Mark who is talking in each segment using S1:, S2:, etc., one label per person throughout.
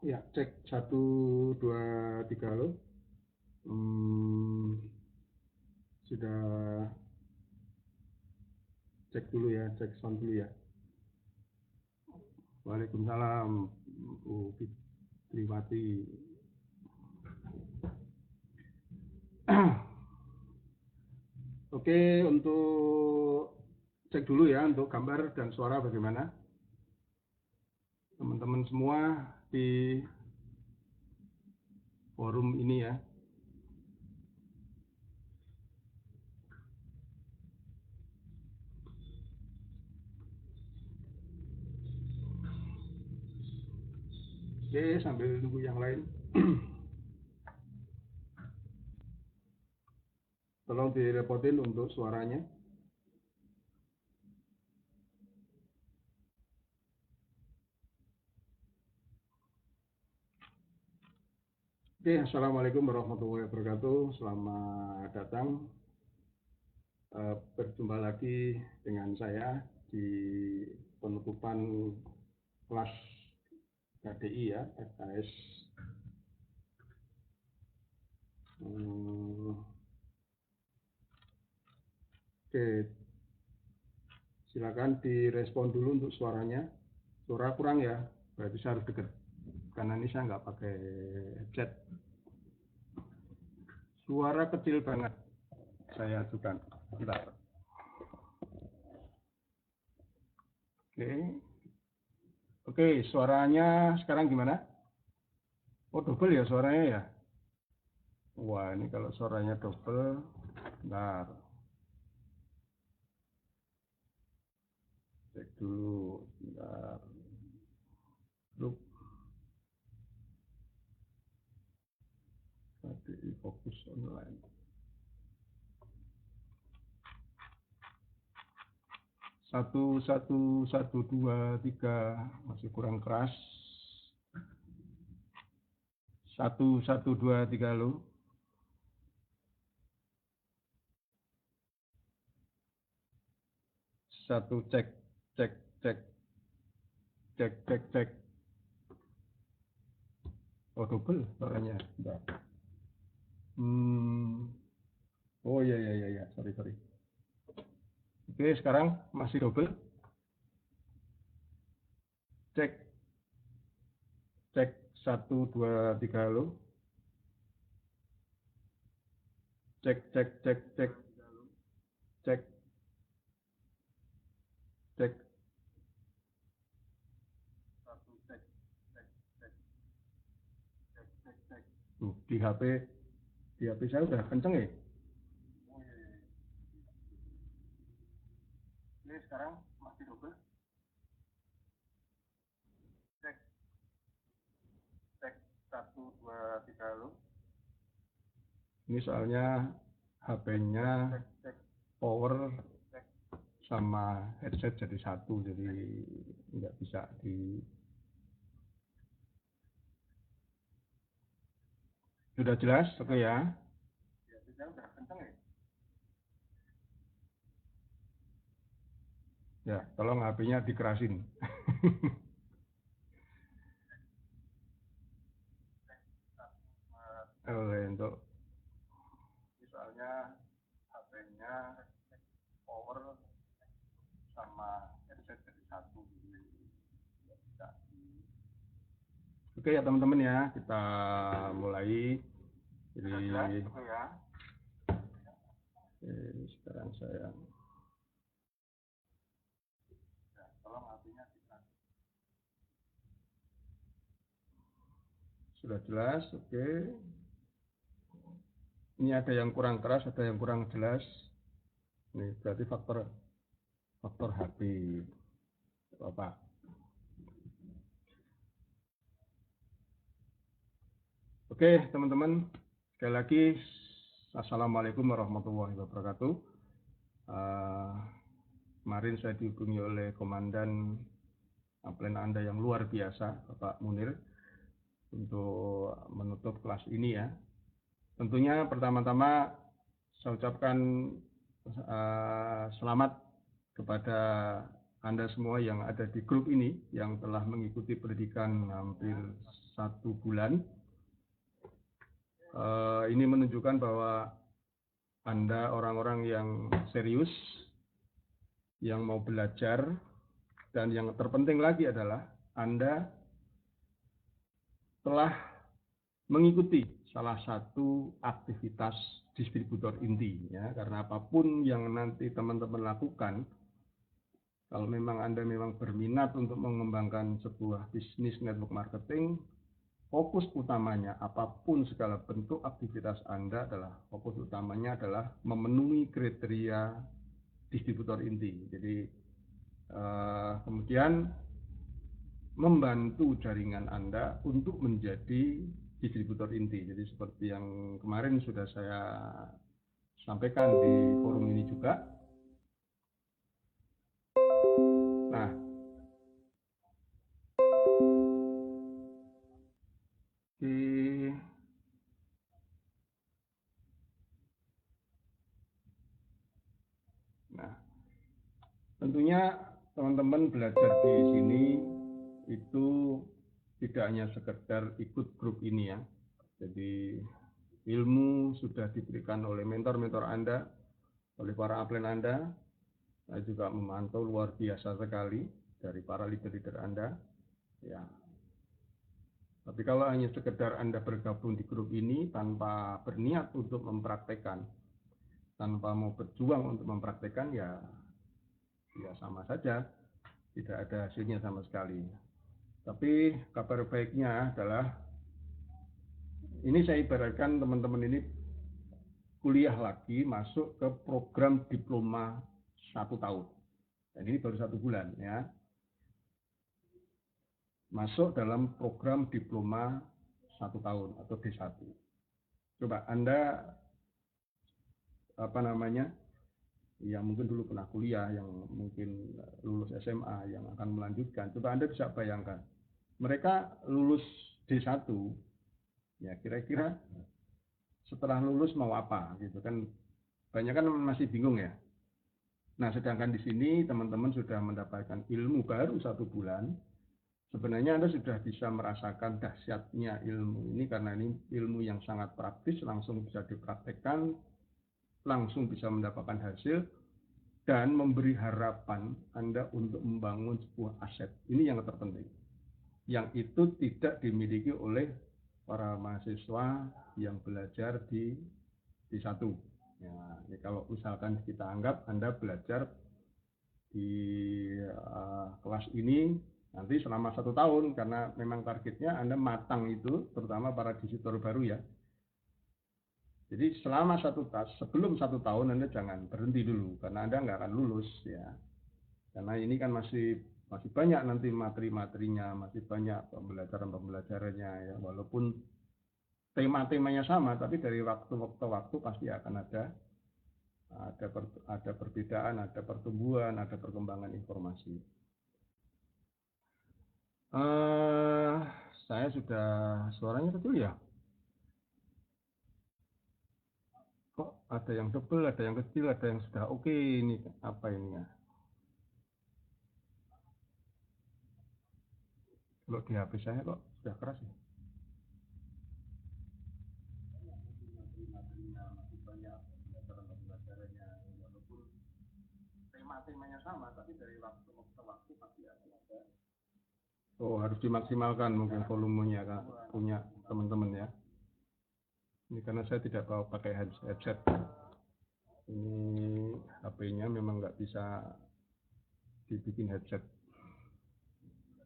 S1: Ya, cek 1, 2, 3 lo. Sudah cek dulu ya, cek sound dulu ya. Waalaikumsalam, Bu Fitriwati. Oke, untuk cek dulu ya untuk gambar dan suara bagaimana. Teman-teman semua di forum ini ya. Oke, sambil nunggu yang lain. Tolong direpotin untuk suaranya. Oke, Assalamualaikum warahmatullahi wabarakatuh. Selamat datang. Berjumpa lagi dengan saya di penutupan kelas KDI ya, FKS. Oke, silakan direspon dulu untuk suaranya. Suara kurang ya, berarti saya harus dekat. Karena ini saya nggak pakai headset. Suara kecil banget. Saya ajukan. Bentar. Oke, suaranya sekarang gimana? Oh, double ya suaranya ya? Wah, ini kalau suaranya double, bentar. Cek dulu, bentar. Loop. KDI Fokus Online. Satu, dua, tiga, masih kurang keras. 1, 2, 3 lo. Satu, cek, cek, cek, cek, cek, cek. Oh, double suaranya. Bentar. Oh iya, sorry. Oke, sekarang masih double. Cek, cek, 1, 2, 3 lo. Cek, cek, cek, cek, cek, cek. Di HP saya udah kenceng ya. Ini sekarang masih double. Cek, cek, 1, 2, 3 lo. Ini soalnya HP-nya power sama headset jadi satu, jadi nggak bisa di. Sudah jelas? Oke ya. Ya, tolong HP-nya dikerasin. Untuk misalnya HP-nya power sama headset jadi satu. Oke ya teman-teman ya, kita mulai. Jadi sekarang saya tolong HP-nya sudah jelas. Oke. Ini ada yang kurang keras, ada yang kurang jelas. Ini berarti faktor HP. Bapak. Oke, teman-teman. Sekali lagi, Assalamualaikum warahmatullahi wabarakatuh. Kemarin saya dihubungi oleh Komandan Aplen Anda yang luar biasa, Bapak Munir, untuk menutup kelas ini ya. Tentunya pertama-tama saya ucapkan selamat kepada Anda semua yang ada di grup ini, yang telah mengikuti pendidikan hampir 1 bulan. Ini menunjukkan bahwa Anda orang-orang yang serius, yang mau belajar, dan yang terpenting lagi adalah Anda telah mengikuti salah satu aktivitas distributor inti, ya, karena apapun yang nanti teman-teman lakukan, kalau memang Anda memang berminat untuk mengembangkan sebuah bisnis network marketing, fokus utamanya apapun segala bentuk aktivitas Anda adalah fokus utamanya adalah memenuhi kriteria distributor inti. Jadi kemudian membantu jaringan Anda untuk menjadi distributor inti. Jadi seperti yang kemarin sudah saya sampaikan di forum ini juga. Nah, tentunya teman-teman belajar di sini itu tidak hanya sekedar ikut grup ini ya. Jadi ilmu sudah diberikan oleh mentor-mentor Anda, oleh para upline Anda. Saya juga memantau luar biasa sekali dari para leader-leader Anda. Ya. Tapi kalau hanya sekedar Anda bergabung di grup ini tanpa berniat untuk mempraktekkan, tanpa mau berjuang untuk mempraktekkan, ya sama saja, tidak ada hasilnya sama sekali. Tapi kabar baiknya adalah, ini saya ibaratkan teman-teman ini kuliah lagi, masuk ke program diploma 1 tahun. Dan ini baru 1 bulan ya. Masuk dalam program diploma 1 tahun atau D1. Coba Anda yang mungkin dulu pernah kuliah, yang mungkin lulus SMA, yang akan melanjutkan, coba Anda bisa bayangkan, mereka lulus D1, ya kira-kira setelah lulus mau apa gitu kan, banyak kan masih bingung ya. Nah, sedangkan di sini teman-teman sudah mendapatkan ilmu baru 1 bulan, sebenarnya Anda sudah bisa merasakan dahsyatnya ilmu ini, karena ini ilmu yang sangat praktis, langsung bisa dipraktekkan, langsung bisa mendapatkan hasil, dan memberi harapan Anda untuk membangun sebuah aset. Ini yang terpenting. Yang itu tidak dimiliki oleh para mahasiswa yang belajar di D1. Ya, kalau misalkan kita anggap Anda belajar di kelas ini nanti selama 1 tahun, karena memang targetnya Anda matang itu, terutama para distributor baru ya. Jadi selama sebelum 1 tahun Anda jangan berhenti dulu, karena Anda nggak akan lulus ya. Karena ini kan masih banyak nanti materi-materinya, masih banyak pembelajaran-pembelajarannya ya. Walaupun tema-temanya sama, tapi dari waktu ke waktu pasti akan ada perbedaan, ada pertumbuhan, ada perkembangan informasi. Saya sudah, suaranya kecil ya? Kok ada yang tebal, ada yang kecil, ada yang sudah oke. Ini apa ini ya? Kalau di HP saya kok sudah keras ya? Masih banyak pembelajaran-pembelajarannya, walaupun tema-temanya sama, tapi dari waktu ke waktu pasti akan ada. Oh, harus dimaksimalkan mungkin volumenya kan, punya teman-teman ya. Ini karena saya tidak bawa pakai headset. Ini HP-nya memang nggak bisa dibikin headset.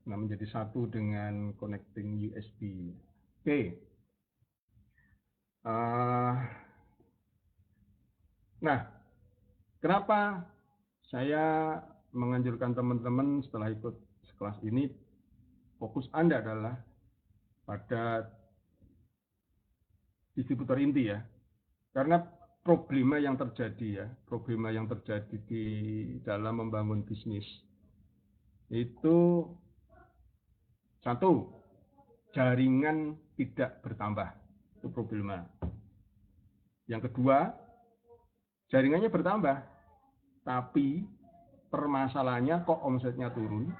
S1: Nah, menjadi satu dengan connecting USB. Oke. Nah, kenapa saya menganjurkan teman-teman setelah ikut kelas ini, fokus Anda adalah pada distributor inti ya. Karena problema yang terjadi di dalam membangun bisnis itu, satu, jaringan tidak bertambah. Itu problema. Yang kedua, jaringannya bertambah, tapi permasalahannya kok omsetnya turun,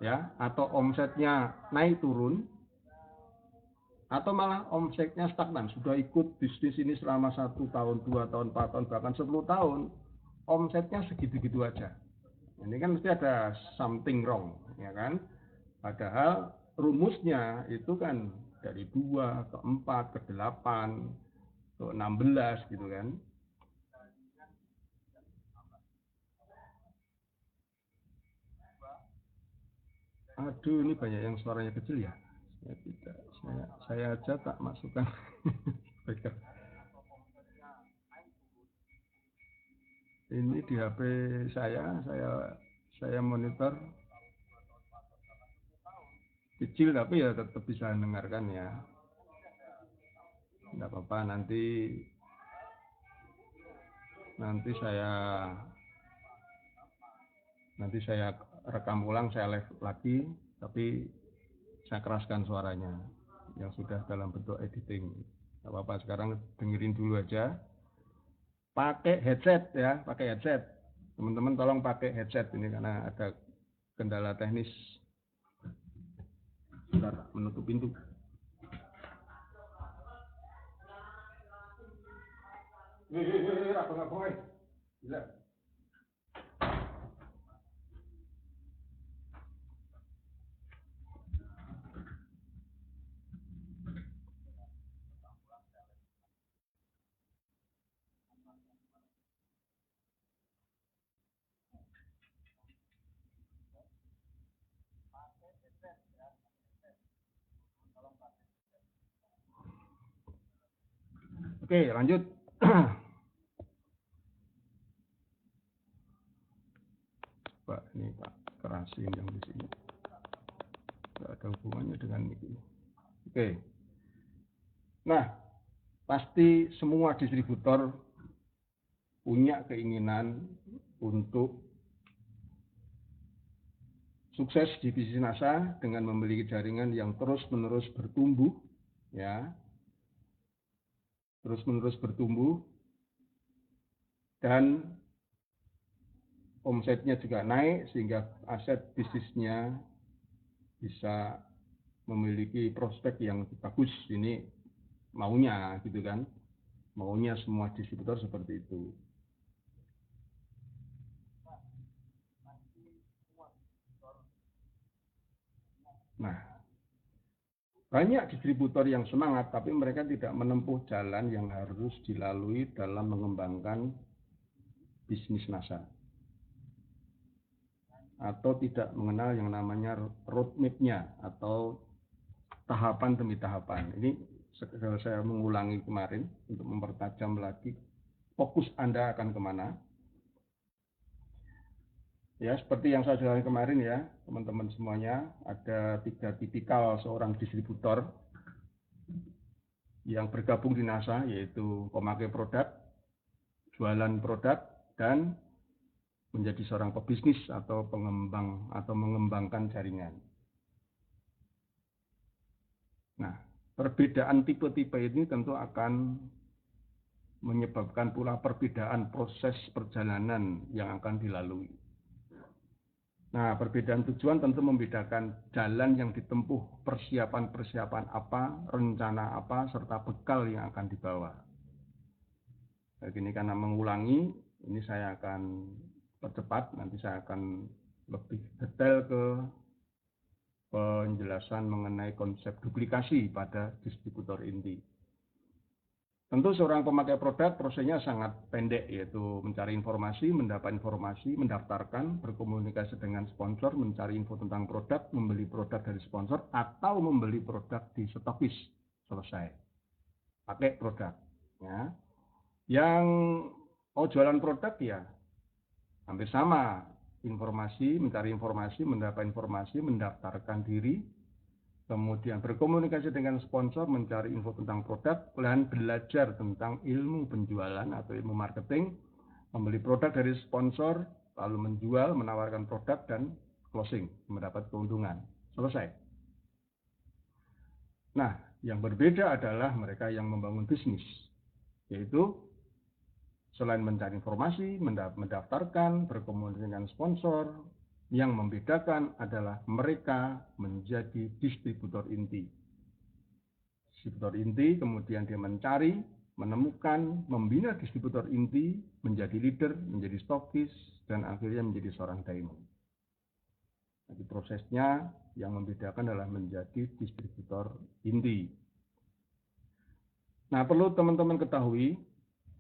S1: ya, atau omsetnya naik turun, atau malah omsetnya stagnan, sudah ikut bisnis ini selama 1 tahun, 2 tahun, 4 tahun, bahkan 10 tahun, omsetnya segitu-gitu aja. Ini kan mesti ada something wrong, ya kan? Padahal rumusnya itu kan dari 2 ke 4 ke 8 ke 16 gitu kan. Aduh, ini banyak yang suaranya kecil ya. Saya aja tak masukkan. Ini di HP saya monitor kecil tapi ya tetap bisa mendengarkan ya. Tidak apa-apa, nanti saya rekam ulang, saya live lagi, tapi saya keraskan suaranya yang sudah dalam bentuk editing. Tidak apa-apa, sekarang dengerin dulu aja. Pakai headset ya, pakai headset. Teman-teman tolong pakai headset ini karena ada kendala teknis. Bentar, menutup pintu. Abang-abang, gila. Oke, lanjut. Pak, ini Pak kerasin yang di sini. Tidak ada hubungannya dengan ini. Oke. Nah, pasti semua distributor punya keinginan untuk sukses di bisnis NASA dengan memiliki jaringan yang terus-menerus bertumbuh, ya, terus-menerus bertumbuh, dan omsetnya juga naik sehingga aset bisnisnya bisa memiliki prospek yang bagus. Ini maunya gitu kan, maunya semua distributor seperti itu. Nah, banyak distributor yang semangat, tapi mereka tidak menempuh jalan yang harus dilalui dalam mengembangkan bisnis NASA. Atau tidak mengenal yang namanya roadmap-nya atau tahapan demi tahapan. Ini saya mengulangi kemarin untuk mempertajam lagi fokus Anda akan kemana. Ya, seperti yang saya jelaskan kemarin ya, teman-teman semuanya, ada 3 tipikal seorang distributor yang bergabung di NASA, yaitu pemakai produk, jualan produk, dan menjadi seorang pebisnis atau pengembang atau mengembangkan jaringan. Nah, perbedaan tipe-tipe ini tentu akan menyebabkan pula perbedaan proses perjalanan yang akan dilalui. Nah, perbedaan tujuan tentu membedakan jalan yang ditempuh, persiapan-persiapan apa, rencana apa, serta bekal yang akan dibawa. Begini, karena mengulangi, ini saya akan percepat, nanti saya akan lebih detail ke penjelasan mengenai konsep duplikasi pada distributor inti. Tentu seorang pemakai produk prosesnya sangat pendek, yaitu mencari informasi, mendapat informasi, mendaftarkan, berkomunikasi dengan sponsor, mencari info tentang produk, membeli produk dari sponsor, atau membeli produk di stokis. Selesai. Pakai produk. Ya. Yang mau jualan produk ya hampir sama. Informasi, mencari informasi, mendapat informasi, mendaftarkan diri, kemudian berkomunikasi dengan sponsor, mencari info tentang produk, dan belajar tentang ilmu penjualan atau ilmu marketing, membeli produk dari sponsor, lalu menjual, menawarkan produk, dan closing, mendapat keuntungan. Selesai. Nah, yang berbeda adalah mereka yang membangun bisnis, yaitu Selain mencari informasi, mendaftarkan, berkomunikasi dengan sponsor, yang membedakan adalah mereka menjadi distributor inti. Distributor inti kemudian dia mencari, menemukan, membina distributor inti, menjadi leader, menjadi stokis, dan akhirnya menjadi seorang diamond. Jadi prosesnya yang membedakan adalah menjadi distributor inti. Nah, perlu teman-teman ketahui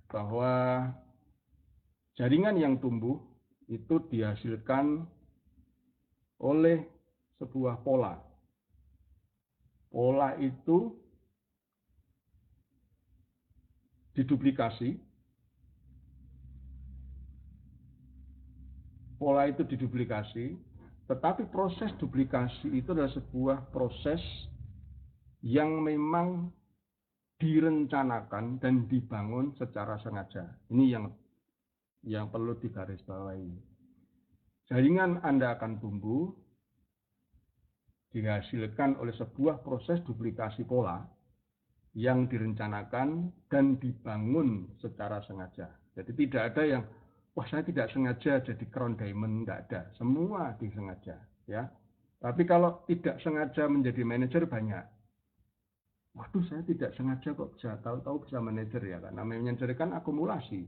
S1: bahwa jaringan yang tumbuh itu dihasilkan oleh sebuah pola. Pola itu diduplikasi. Pola itu diduplikasi, tetapi proses duplikasi itu adalah sebuah proses yang memang direncanakan dan dibangun secara sengaja. Ini yang perlu digarisbawahi. Jaringan Anda akan tumbuh dihasilkan oleh sebuah proses duplikasi pola yang direncanakan dan dibangun secara sengaja. Jadi tidak ada yang, wah saya tidak sengaja jadi crown diamond, tidak ada. Semua disengaja, ya. Tapi kalau tidak sengaja menjadi manajer banyak. Waduh, saya tidak sengaja kok bisa tahu-tahu bisa manajer ya, karena manajer kan akumulasi.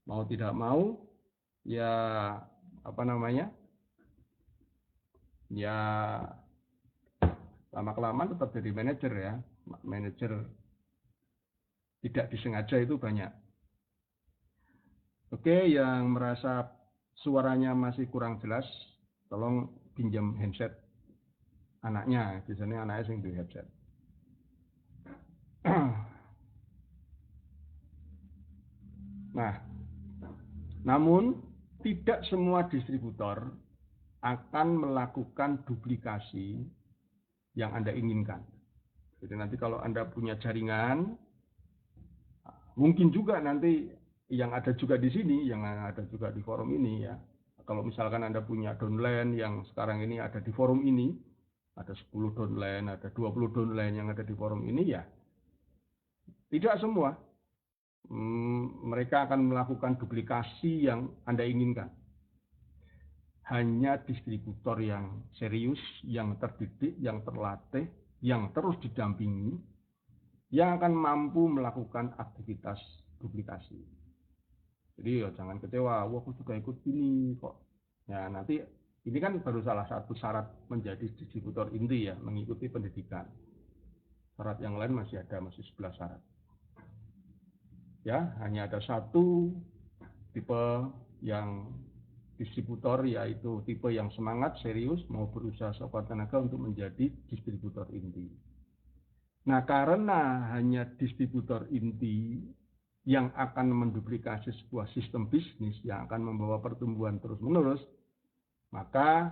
S1: Mau tidak mau, ya apa namanya? Ya lama-kelamaan tetap jadi manajer ya. Manajer tidak disengaja itu banyak. Oke, yang merasa suaranya masih kurang jelas, tolong pinjam handset anaknya. Biasanya anaknya sering beli headset. Nah, namun tidak semua distributor akan melakukan duplikasi yang Anda inginkan. Jadi nanti kalau Anda punya jaringan, mungkin juga nanti yang ada juga di sini, yang ada juga di forum ini ya. Kalau misalkan Anda punya downline yang sekarang ini ada di forum ini, ada 10 downline, ada 20 downline yang ada di forum ini ya. Tidak semua mereka akan melakukan duplikasi yang Anda inginkan. Hanya distributor yang serius, yang terdidik, yang terlatih, yang terus didampingi, yang akan mampu melakukan aktivitas duplikasi. Jadi ya jangan kecewa, wah aku juga ikut ini kok. Ya nanti ini kan baru salah satu syarat menjadi distributor inti ya, mengikuti pendidikan. Syarat yang lain masih ada, masih 11 syarat. Ya, hanya ada satu tipe yang distributor, yaitu tipe yang semangat, serius, mau berusaha sekuat tenaga untuk menjadi distributor inti. Nah, karena hanya distributor inti yang akan menduplikasi sebuah sistem bisnis yang akan membawa pertumbuhan terus-menerus, maka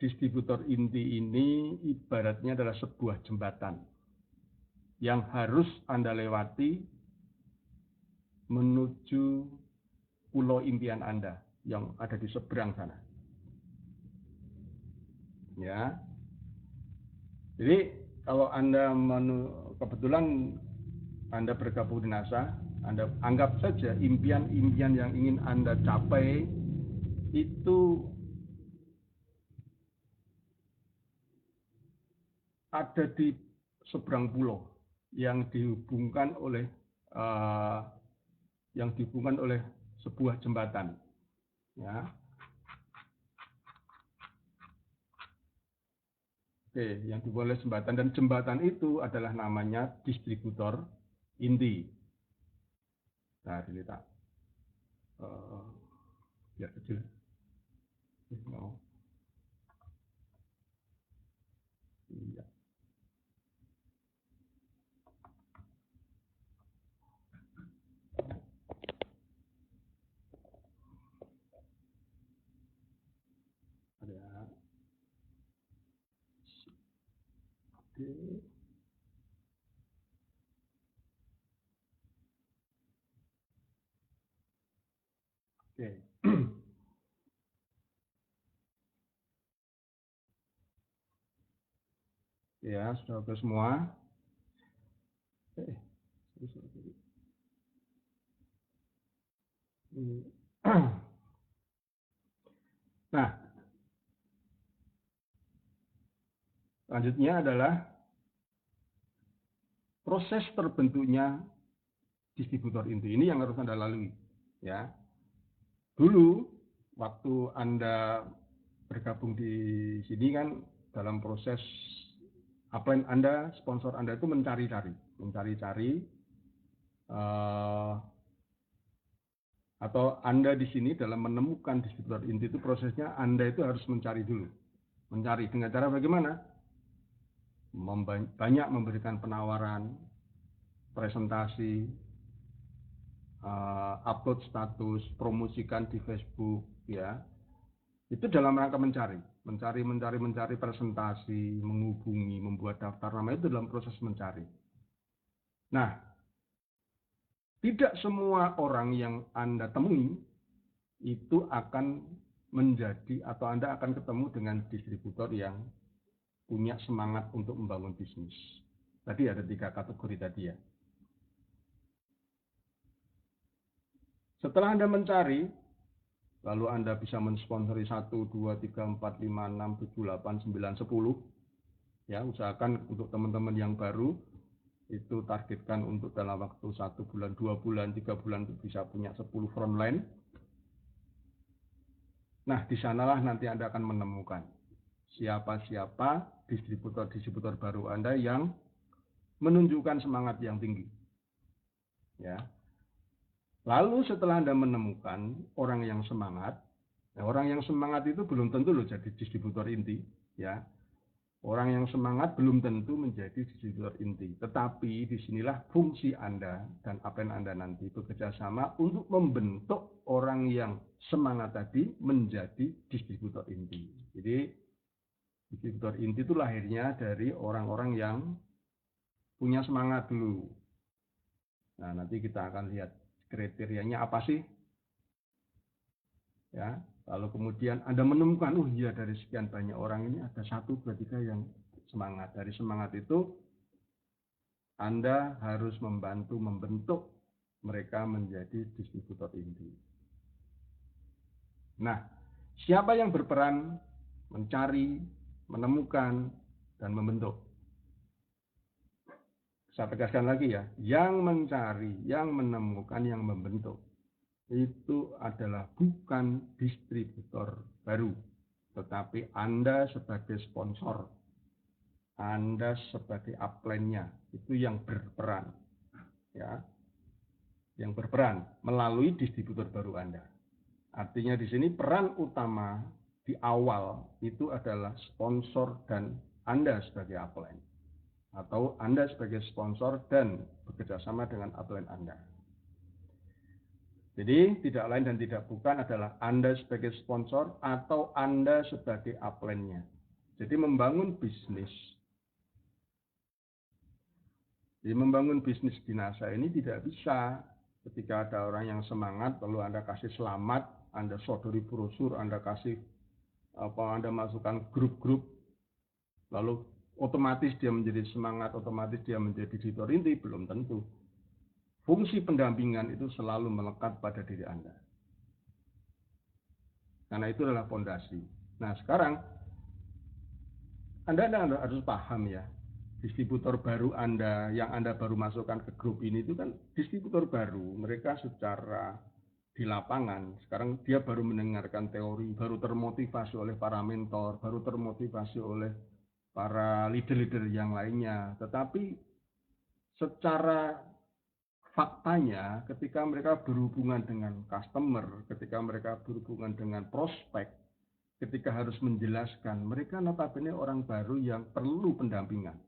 S1: distributor inti ini ibaratnya adalah sebuah jembatan yang harus Anda lewati menuju pulau impian Anda yang ada di seberang sana. Ya. Jadi kalau Anda kebetulan Anda bergabung di NASA, Anda anggap saja impian-impian yang ingin Anda capai itu ada di seberang pulau yang dihubungkan oleh sebuah jembatan. Ya. Oke, yang dihubungkan oleh jembatan, dan jembatan itu adalah namanya distributor inti. Nah, ini tak biar kecil. No. Iya. Ada. Oke. Oke. Ya, sudah oke semua. Nah, selanjutnya adalah proses terbentuknya distributor inti. Ini yang harus Anda lalui, ya. Dulu waktu Anda bergabung di sini kan dalam proses upline Anda, sponsor Anda itu mencari-cari atau Anda di sini dalam menemukan distributor inti itu prosesnya Anda itu harus mencari dulu. Mencari dengan cara bagaimana? Banyak memberikan penawaran, presentasi, upload status, promosikan di Facebook, ya. Itu dalam rangka mencari presentasi, menghubungi, membuat daftar nama, itu dalam proses mencari. Nah, tidak semua orang yang Anda temui itu akan menjadi atau Anda akan ketemu dengan distributor yang punya semangat untuk membangun bisnis. Tadi ada 3 kategori tadi ya. Setelah Anda mencari, lalu Anda bisa mensponsori 1, 2, 3, 4, 5, 6, 7, 8, 9, 10. Ya, usahakan untuk teman-teman yang baru, itu targetkan untuk dalam waktu 1 bulan, 2 bulan, 3 bulan, bisa punya 10 frontline. Nah, di sanalah nanti Anda akan menemukan siapa-siapa distributor baru Anda yang menunjukkan semangat yang tinggi. Ya. Lalu setelah Anda menemukan orang yang semangat, orang yang semangat itu belum tentu loh jadi distributor inti, ya. Orang yang semangat belum tentu menjadi distributor inti, tetapi disinilah fungsi Anda dan upline Anda nanti bekerja sama untuk membentuk orang yang semangat tadi menjadi distributor inti. Jadi distributor inti itu lahirnya dari orang-orang yang punya semangat dulu. Nah, nanti kita akan lihat kriterianya apa sih, ya. Lalu kemudian Anda menemukan, oh iya dari sekian banyak orang ini ada 1, 2, 3 yang semangat. Dari semangat itu Anda harus membantu membentuk mereka menjadi distributor inti. Nah, siapa yang berperan mencari, menemukan, dan membentuk? Saya tegaskan lagi ya, yang mencari, yang menemukan, yang membentuk itu adalah bukan distributor baru, tetapi Anda sebagai sponsor, Anda sebagai upline-nya, itu yang berperan, ya, yang berperan melalui distributor baru Anda. Artinya di sini peran utama di awal itu adalah sponsor dan Anda sebagai upline, atau Anda sebagai sponsor dan bekerjasama dengan upline Anda. Jadi tidak lain dan tidak bukan adalah Anda sebagai sponsor atau Anda sebagai upline-nya. Jadi membangun bisnis. Jadi membangun bisnis di NASA ini tidak bisa ketika ada orang yang semangat lalu Anda kasih selamat, Anda sodori brosur, Anda kasih Anda masukkan grup-grup, lalu otomatis dia menjadi semangat, otomatis dia menjadi distributor inti, belum tentu. Fungsi pendampingan itu selalu melekat pada diri Anda. Karena itu adalah fondasi. Nah, sekarang Anda harus paham ya, distributor baru Anda yang Anda baru masukkan ke grup ini itu kan distributor baru. Mereka secara di lapangan, sekarang dia baru mendengarkan teori, baru termotivasi oleh para mentor, baru termotivasi oleh para leader-leader yang lainnya. Tetapi secara faktanya ketika mereka berhubungan dengan customer, ketika mereka berhubungan dengan prospek, ketika harus menjelaskan, mereka notabene orang baru yang perlu pendampingan.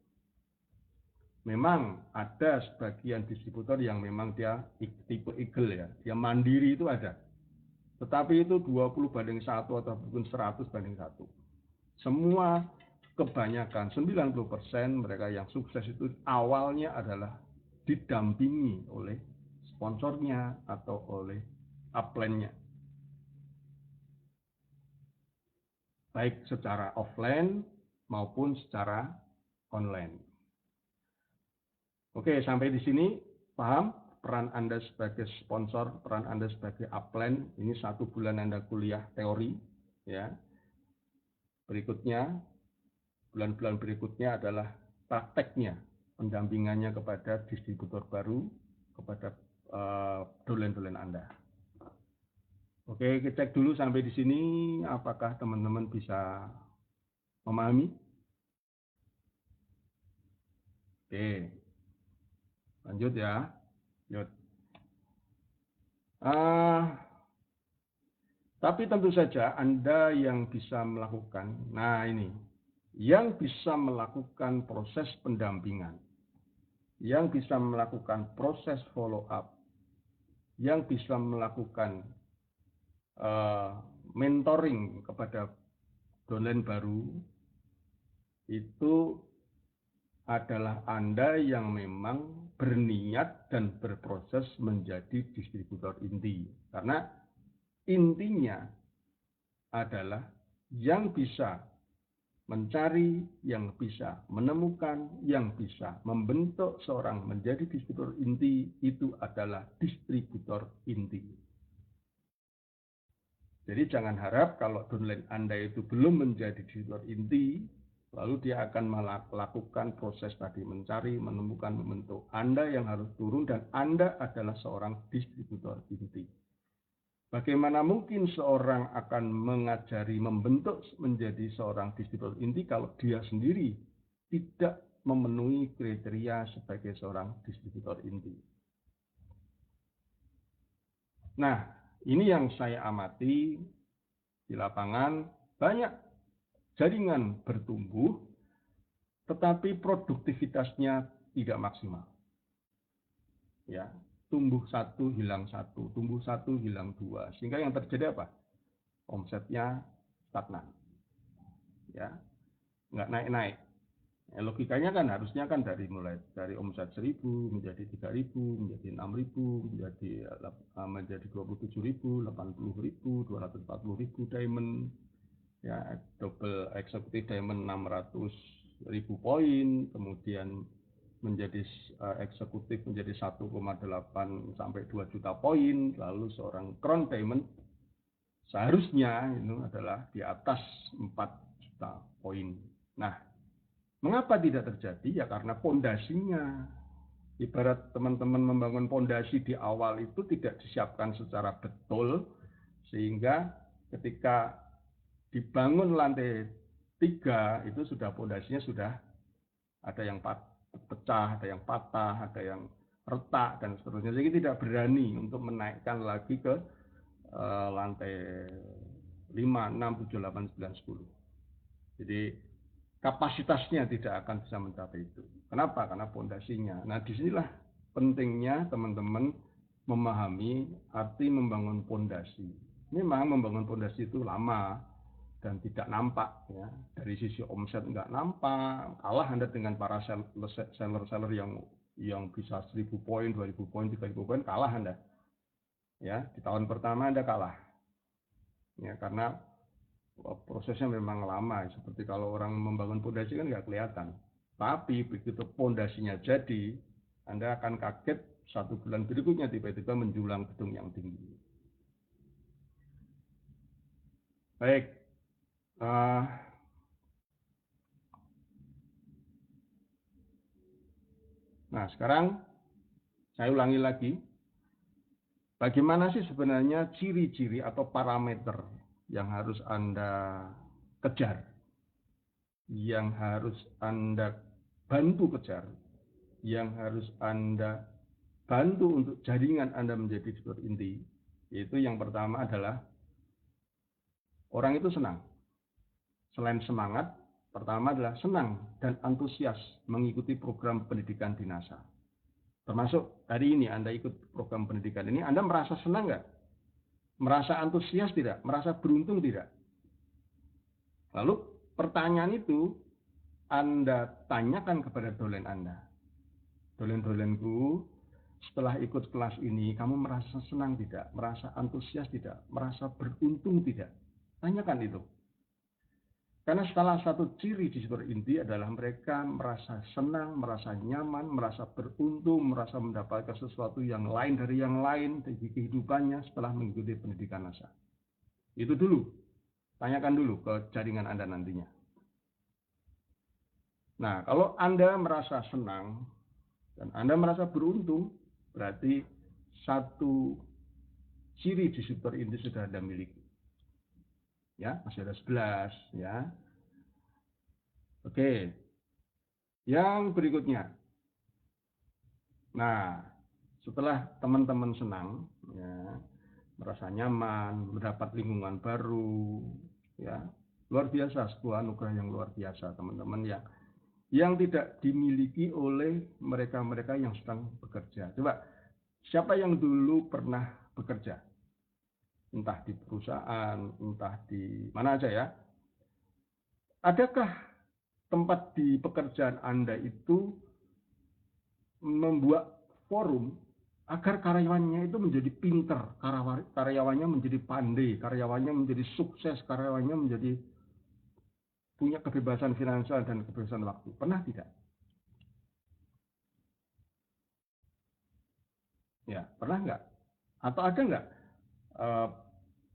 S1: Memang ada sebagian distributor yang memang dia tipe eagle ya, dia mandiri itu ada. Tetapi itu 20:1 ataupun 100:1. Semua kebanyakan 90% mereka yang sukses itu awalnya adalah didampingi oleh sponsornya atau oleh upline-nya. Baik secara offline maupun secara online. Oke, sampai di sini paham? peran Anda sebagai sponsor, peran Anda sebagai upline. Ini 1 bulan Anda kuliah teori, ya. Berikutnya, bulan-bulan berikutnya adalah prakteknya, pendampingannya kepada distributor baru, kepada dolen-dolen Anda. Oke, kita cek dulu sampai di sini. Apakah teman-teman bisa memahami? Oke, lanjut ya. Lanjut. Tapi tentu saja Anda yang bisa melakukan, nah ini, yang bisa melakukan proses pendampingan, yang bisa melakukan proses follow up, yang bisa melakukan mentoring kepada dolen baru, itu adalah Anda yang memang berniat dan berproses menjadi distributor inti. Karena intinya adalah yang bisa mencari, yang bisa menemukan, yang bisa membentuk seorang menjadi distributor inti, itu adalah distributor inti. Jadi jangan harap kalau downline Anda itu belum menjadi distributor inti, lalu dia akan melakukan proses tadi mencari, menemukan, membentuk. Anda yang harus turun dan Anda adalah seorang distributor inti. Bagaimana mungkin seorang akan mengajari, membentuk menjadi seorang distributor inti kalau dia sendiri tidak memenuhi kriteria sebagai seorang distributor inti? Nah, ini yang saya amati di lapangan, banyak jaringan bertumbuh, tetapi produktivitasnya tidak maksimal. Ya, tumbuh 1, hilang 1, tumbuh 1, hilang 2. Sehingga yang terjadi apa? Omsetnya stagnan. Ya, nggak naik-naik. Ya, logikanya kan harusnya kan mulai dari omset 1.000 menjadi 3.000, menjadi 6.000, menjadi 27.000, 80.000, 240.000 diamond, ya, double eksekutif diamond 600.000 poin, kemudian menjadi eksekutif menjadi 1,8 sampai 2 juta poin, lalu seorang crown diamond seharusnya itu adalah di atas 4 juta poin. Nah, mengapa tidak terjadi? Ya karena pondasinya. Ibarat teman-teman membangun pondasi di awal itu tidak disiapkan secara betul, sehingga ketika dibangun lantai 3 itu sudah pondasinya sudah ada yang pecah, ada yang patah, ada yang retak, dan seterusnya. Jadi tidak berani untuk menaikkan lagi ke lantai 5, 6, 7, 8, 9, 10. Jadi kapasitasnya tidak akan bisa mencapai itu. Kenapa? Karena pondasinya. Nah, disinilah pentingnya teman-teman memahami arti membangun pondasi. Memang membangun pondasi itu lama dan tidak nampak, ya. Dari sisi omset nggak nampak, kalah Anda dengan para seller yang bisa 1.000 poin, 2.000 poin, 3.000 poin, kalah Anda. Ya, di tahun pertama Anda kalah. Ya, karena prosesnya memang lama, seperti kalau orang membangun pondasi kan nggak kelihatan. Tapi begitu pondasinya jadi, Anda akan kaget 1 bulan berikutnya tiba-tiba menjulang gedung yang tinggi. Baik, nah sekarang saya ulangi lagi, bagaimana sih sebenarnya ciri-ciri atau parameter yang harus Anda kejar, yang harus Anda bantu kejar, yang harus Anda bantu untuk jaringan Anda menjadi distributor inti. Yaitu yang pertama adalah orang itu senang. Selain semangat, pertama adalah senang dan antusias mengikuti program pendidikan di NASA. Termasuk hari ini Anda ikut program pendidikan ini, Anda merasa senang nggak? Merasa antusias tidak? Merasa beruntung tidak? Lalu pertanyaan itu Anda tanyakan kepada dolen Anda. Dolen-dolenku, setelah ikut kelas ini, kamu merasa senang tidak? Merasa antusias tidak? Merasa beruntung tidak? Tanyakan itu. Karena salah satu ciri disipliner inti adalah mereka merasa senang, merasa nyaman, merasa beruntung, merasa mendapatkan sesuatu yang lain dari yang lain di kehidupannya setelah mengikuti pendidikan NASA. Itu dulu, tanyakan dulu ke jaringan Anda nantinya. Nah, kalau Anda merasa senang dan Anda merasa beruntung, berarti satu ciri disipliner inti sudah Anda miliki. Ya, masih ada 11 ya. Oke. Yang berikutnya. Nah, setelah teman-teman senang ya, merasa nyaman, mendapat lingkungan baru ya. Luar biasa, sebuah anugerah yang luar biasa, teman-teman, yang tidak dimiliki oleh mereka-mereka yang sedang bekerja. Coba, siapa yang dulu pernah bekerja? Entah di perusahaan, entah di mana aja ya. Adakah tempat di pekerjaan Anda itu membuat forum agar karyawannya itu menjadi pinter, karyawannya menjadi pandai, karyawannya menjadi sukses, karyawannya menjadi punya kebebasan finansial dan kebebasan waktu? Pernah tidak? Ya, pernah nggak? Atau ada nggak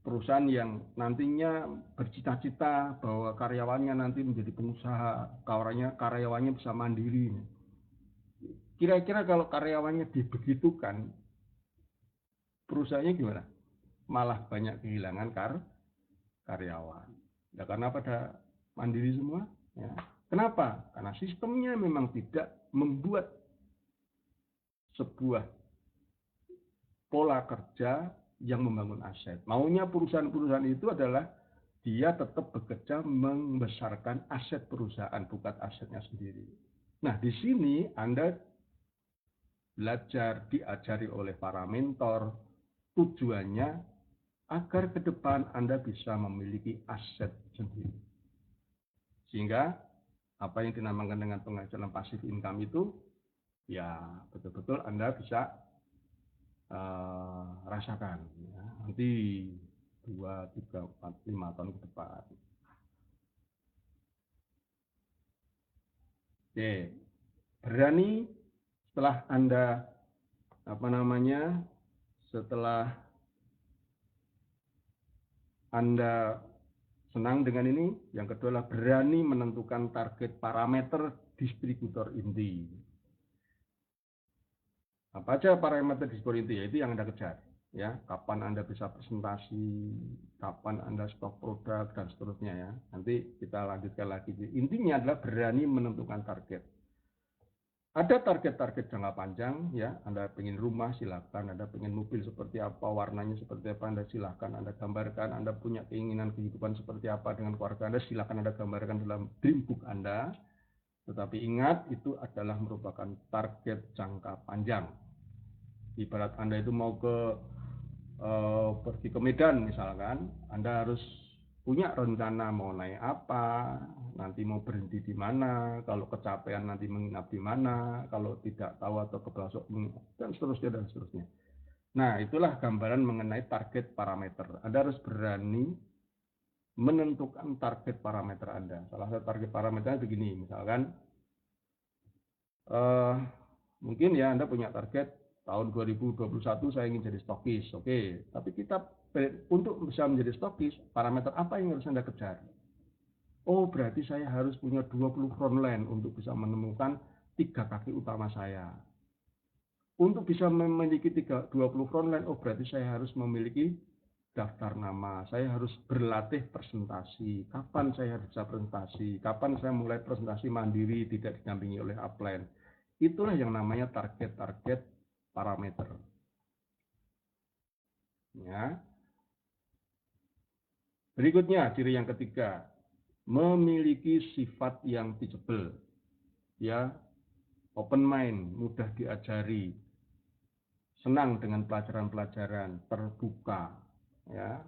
S1: perusahaan yang nantinya bercita-cita bahwa karyawannya nanti menjadi pengusaha, karyawannya bisa mandiri? Kira-kira kalau karyawannya dibegitukan, perusahaannya gimana? Malah banyak kehilangan karyawan. Ya, karena pada mandiri semua. Ya. Kenapa? Karena sistemnya memang tidak membuat sebuah pola kerja yang membangun aset. Maunya perusahaan-perusahaan itu adalah dia tetap bekerja membesarkan aset perusahaan, bukan asetnya sendiri. Nah, di sini Anda belajar, diajari oleh para mentor, tujuannya agar ke depan Anda bisa memiliki aset sendiri. Sehingga apa yang dinamakan dengan penghasilan pasif income itu, ya betul-betul Anda bisa rasakan ya, nanti 2, 3, 4, 5 tahun ke depan. Oke, berani setelah Anda setelah Anda senang dengan ini, yang kedua adalah berani menentukan target parameter distributor inti. Apa aja parameter distributor inti? Yaitu yang Anda kejar. Ya, kapan Anda bisa presentasi, kapan Anda stok produk, dan seterusnya ya. Nanti kita lanjutkan lagi. Intinya adalah berani menentukan target. Ada target-target jangka panjang ya, Anda pengen rumah silakan, Anda pengen mobil seperti apa, warnanya seperti apa, Anda silakan Anda gambarkan, Anda punya keinginan kehidupan seperti apa dengan keluarga Anda, silakan Anda gambarkan dalam dream book Anda. Tetapi ingat, itu adalah merupakan target jangka panjang. Ibarat Anda itu mau pergi ke Medan misalkan, Anda harus punya rencana mau naik apa, nanti mau berhenti di mana, kalau kecapean nanti menginap di mana, kalau tidak tahu atau kebasok dan seterusnya dan seterusnya. Nah, itulah gambaran mengenai target parameter. Anda harus berani menentukan target parameter Anda. Salah satu target parameternya begini, misalkan mungkin ya Anda punya target tahun 2021 saya ingin jadi stokis. Oke, tapi kita untuk bisa menjadi stokis, parameter apa yang harus Anda kejar? Oh, berarti saya harus punya 20 frontline untuk bisa menemukan 3 kaki utama saya. Untuk bisa memiliki 20 frontline, oh berarti saya harus memiliki daftar nama, saya harus berlatih presentasi, kapan saya harus bisa presentasi, kapan saya mulai presentasi mandiri tidak didampingi oleh upline. Itulah yang namanya target-target parameter. Ya. Berikutnya, ciri yang ketiga, memiliki sifat yang teachable. Ya, open mind, mudah diajari, senang dengan pelajaran-pelajaran, terbuka, ya.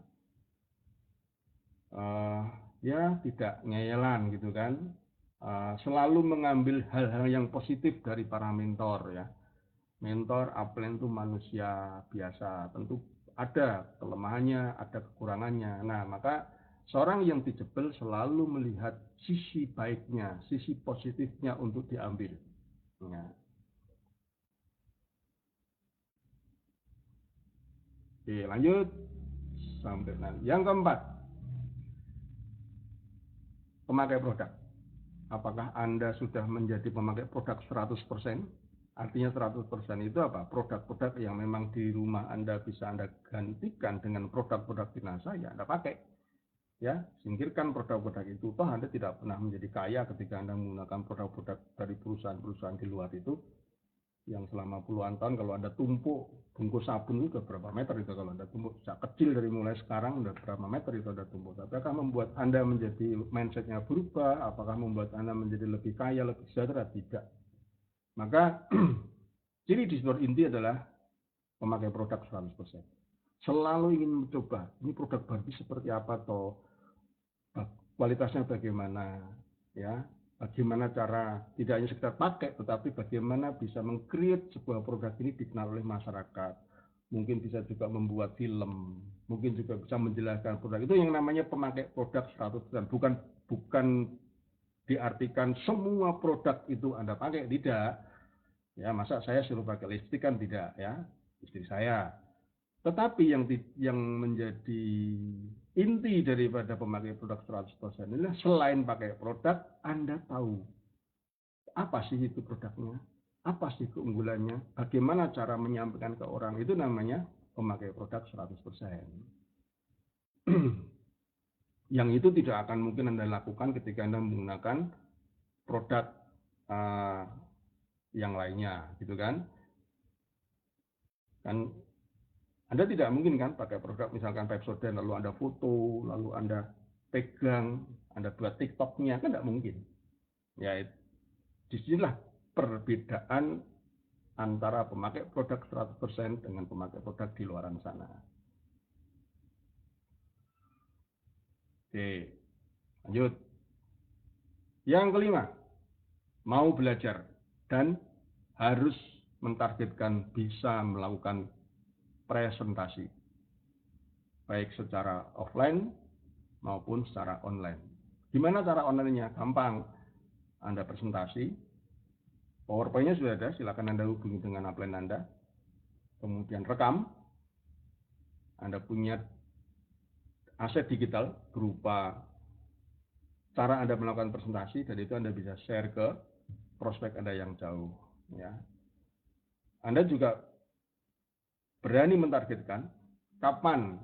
S1: Ya, tidak ngeyelan gitu kan. Selalu mengambil hal-hal yang positif dari para mentor ya. Mentor upline itu manusia biasa, tentu ada kelemahannya, ada kekurangannya. Nah, maka Seorang yang teachable selalu melihat sisi baiknya, sisi positifnya untuk diambil. Ya. Oke, lanjut. Sampai nanti. Yang keempat, pemakai produk. Apakah Anda sudah menjadi pemakai produk 100%? Artinya 100% itu apa? Produk-produk yang memang di rumah Anda bisa Anda gantikan dengan produk-produk dinasa, ya Anda pakai. Ya, singkirkan produk-produk itu. Toh Anda tidak pernah menjadi kaya ketika Anda menggunakan produk-produk dari perusahaan-perusahaan di luar itu, yang selama puluhan tahun. Kalau Anda tumpuk bungkus sabun itu berapa meter itu, kalau Anda tumpuk sejak kecil dari mulai sekarang udah berapa meter itu Anda tumpuk. Tapi apakah membuat Anda menjadi mindsetnya berubah? Apakah membuat Anda menjadi lebih kaya, lebih sejahtera? Tidak. Maka ciri distributor inti adalah memakai produk 100%. Selalu ingin mencoba, ini produk baru seperti apa, toh kualitasnya bagaimana, ya, bagaimana cara tidak hanya sekedar pakai, tetapi bagaimana bisa meng-create sebuah produk ini dikenal oleh masyarakat. Mungkin bisa juga membuat film, mungkin juga bisa menjelaskan produk. Itu yang namanya pemakai produk 100%. Bukan diartikan semua produk itu Anda pakai, tidak. Ya, masa saya suruh pakai listrik kan tidak, ya, istri saya. Tetapi yang menjadi inti daripada pemakai produk 100% adalah selain pakai produk, Anda tahu apa sih itu produknya, apa sih keunggulannya, bagaimana cara menyampaikan ke orang. Itu namanya pemakai produk 100%. Yang itu tidak akan mungkin Anda lakukan ketika Anda menggunakan produk yang lainnya, gitu kan. Kan Anda tidak mungkin kan pakai produk misalkan Pepsodent lalu Anda foto, lalu Anda pegang, Anda buat TikToknya, kan tidak mungkin. Ya, disinilah perbedaan antara pemakai produk 100% dengan pemakai produk di luar sana. Oke, lanjut. Yang kelima, mau belajar dan harus mentargetkan bisa melakukan presentasi, baik secara offline maupun secara online. Gimana cara online-nya? Gampang. Anda presentasi, PowerPoint-nya sudah ada, silakan Anda hubungi dengan upline Anda. Kemudian rekam, Anda punya aset digital berupa cara Anda melakukan presentasi, dan itu Anda bisa share ke prospek Anda yang jauh. Ya. Anda juga berani mentargetkan kapan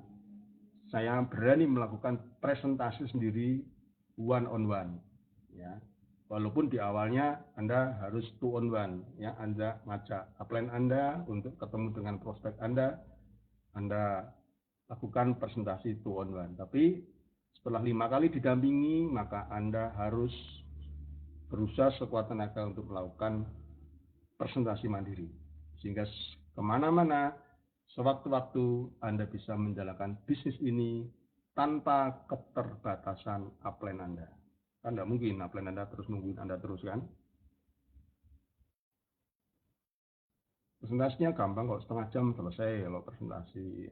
S1: saya berani melakukan presentasi sendiri one on one. Ya. Walaupun di awalnya Anda harus two on one, ya, Anda ngajak upline Anda untuk ketemu dengan prospek Anda lakukan presentasi two on one. Tapi setelah 5 kali didampingi, maka Anda harus berusaha sekuat tenaga untuk melakukan presentasi mandiri, sehingga kemana-mana, sewaktu-waktu Anda bisa menjalankan bisnis ini tanpa keterbatasan upline Anda. Kan tidak mungkin upline Anda terus nungguin Anda terus, kan? Presentasinya gampang kok, setengah jam selesai kalau presentasi.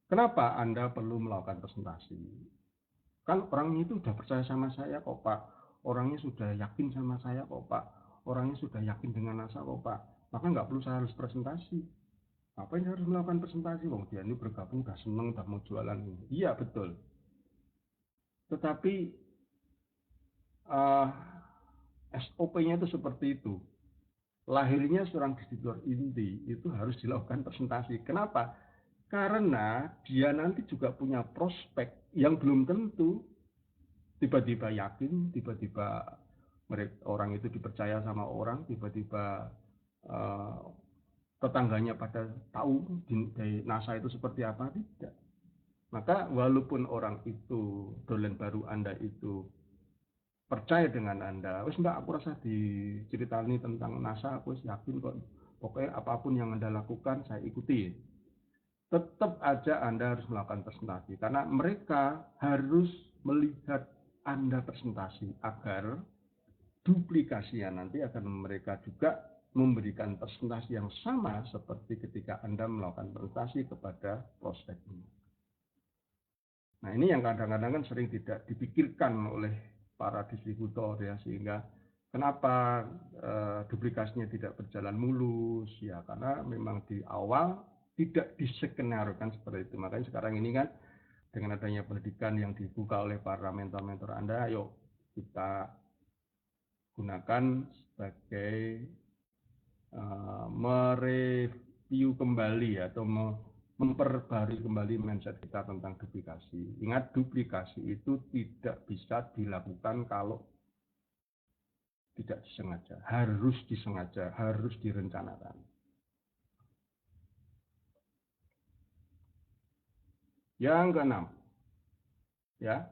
S1: Kenapa Anda perlu melakukan presentasi? Kan orangnya itu sudah percaya sama saya kok, Pak. Orangnya sudah yakin sama saya kok, Pak. Orangnya sudah yakin dengan NASA kok, Pak. Maka nggak perlu saya harus presentasi. Apa yang harus melakukan presentasi? Wong dia ini bergabung, udah seneng, udah mau jualan ini. Iya, betul. Tetapi SOP-nya itu seperti itu. Lahirnya seorang distributor inti itu harus dilakukan presentasi. Kenapa? Karena dia nanti juga punya prospek yang belum tentu tiba-tiba yakin, tiba-tiba orang itu dipercaya sama orang, tiba-tiba tetangganya pada tahu di NASA itu seperti apa, tidak. Maka walaupun orang itu, dolen baru Anda itu percaya dengan Anda, wes enggak, aku rasa diceritani tentang NASA, aku yakin kok, pokoknya apapun yang Anda lakukan saya ikuti. Tetap aja Anda harus melakukan presentasi, karena mereka harus melihat Anda presentasi agar duplikasinya nanti akan mereka juga memberikan presentasi yang sama seperti ketika Anda melakukan presentasi kepada prospek ini. Nah, ini yang kadang-kadang kan sering tidak dipikirkan oleh para distributor ya, sehingga kenapa duplikasinya tidak berjalan mulus ya, karena memang di awal tidak diskenario seperti itu. Makanya sekarang ini kan dengan adanya pendidikan yang dibuka oleh para mentor-mentor Anda, yuk kita gunakan sebagai mereview kembali atau memperbarui kembali mindset kita tentang duplikasi. Ingat, duplikasi itu tidak bisa dilakukan kalau tidak disengaja, harus direncanakan. Yang keenam, ya,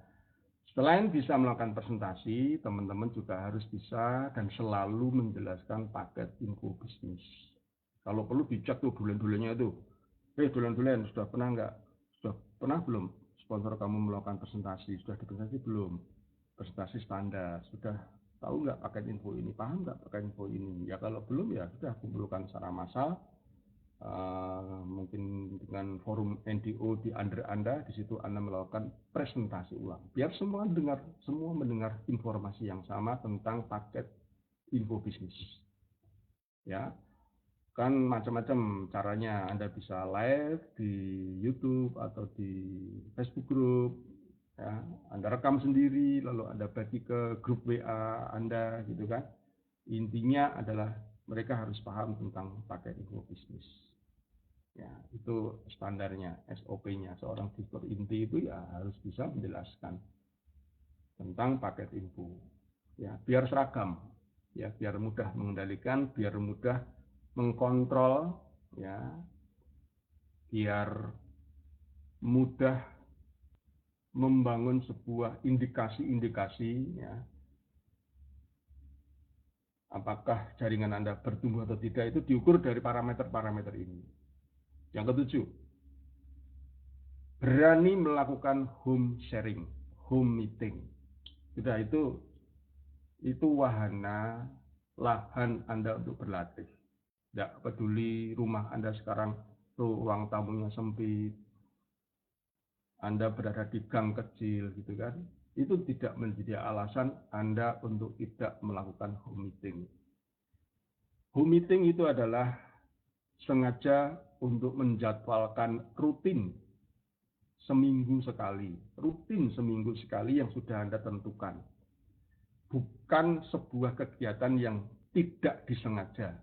S1: selain bisa melakukan presentasi, teman-teman juga harus bisa dan selalu menjelaskan paket info bisnis. Kalau perlu dicek tuh dulen-dulennya itu. Dulen-dulen, sudah pernah nggak? Sudah pernah belum sponsor kamu melakukan presentasi? Sudah dipresentasi belum? Presentasi standar. Sudah tahu nggak paket info ini? Paham nggak paket info ini? Ya kalau belum ya sudah kumpulkan secara massal. Mungkin dengan forum NDO di under Anda, di situ Anda melakukan presentasi ulang. Biar semua mendengar informasi yang sama tentang paket info bisnis. Ya, kan macam-macam caranya. Anda bisa live di YouTube atau di Facebook group. Ya, Anda rekam sendiri, lalu Anda bagi ke grup WA Anda, gitu kan. Intinya adalah mereka harus paham tentang paket info bisnis. Ya, itu standarnya, SOP-nya. Seorang distributor inti itu ya harus bisa menjelaskan tentang paket info. Ya, biar seragam, ya, biar mudah mengendalikan, biar mudah mengkontrol, ya, biar mudah membangun sebuah indikasi-indikasi, ya, apakah jaringan Anda bertumbuh atau tidak itu diukur dari parameter-parameter ini. Yang ketujuh, berani melakukan home sharing, home meeting. Sudah itu wahana lahan Anda untuk berlatih. Tidak peduli rumah Anda sekarang ruang tamunya sempit, Anda berada di gang kecil gitu kan, itu tidak menjadi alasan Anda untuk tidak melakukan home meeting. Home meeting itu adalah sengaja untuk menjadwalkan rutin seminggu sekali yang sudah Anda tentukan. Bukan sebuah kegiatan yang tidak disengaja.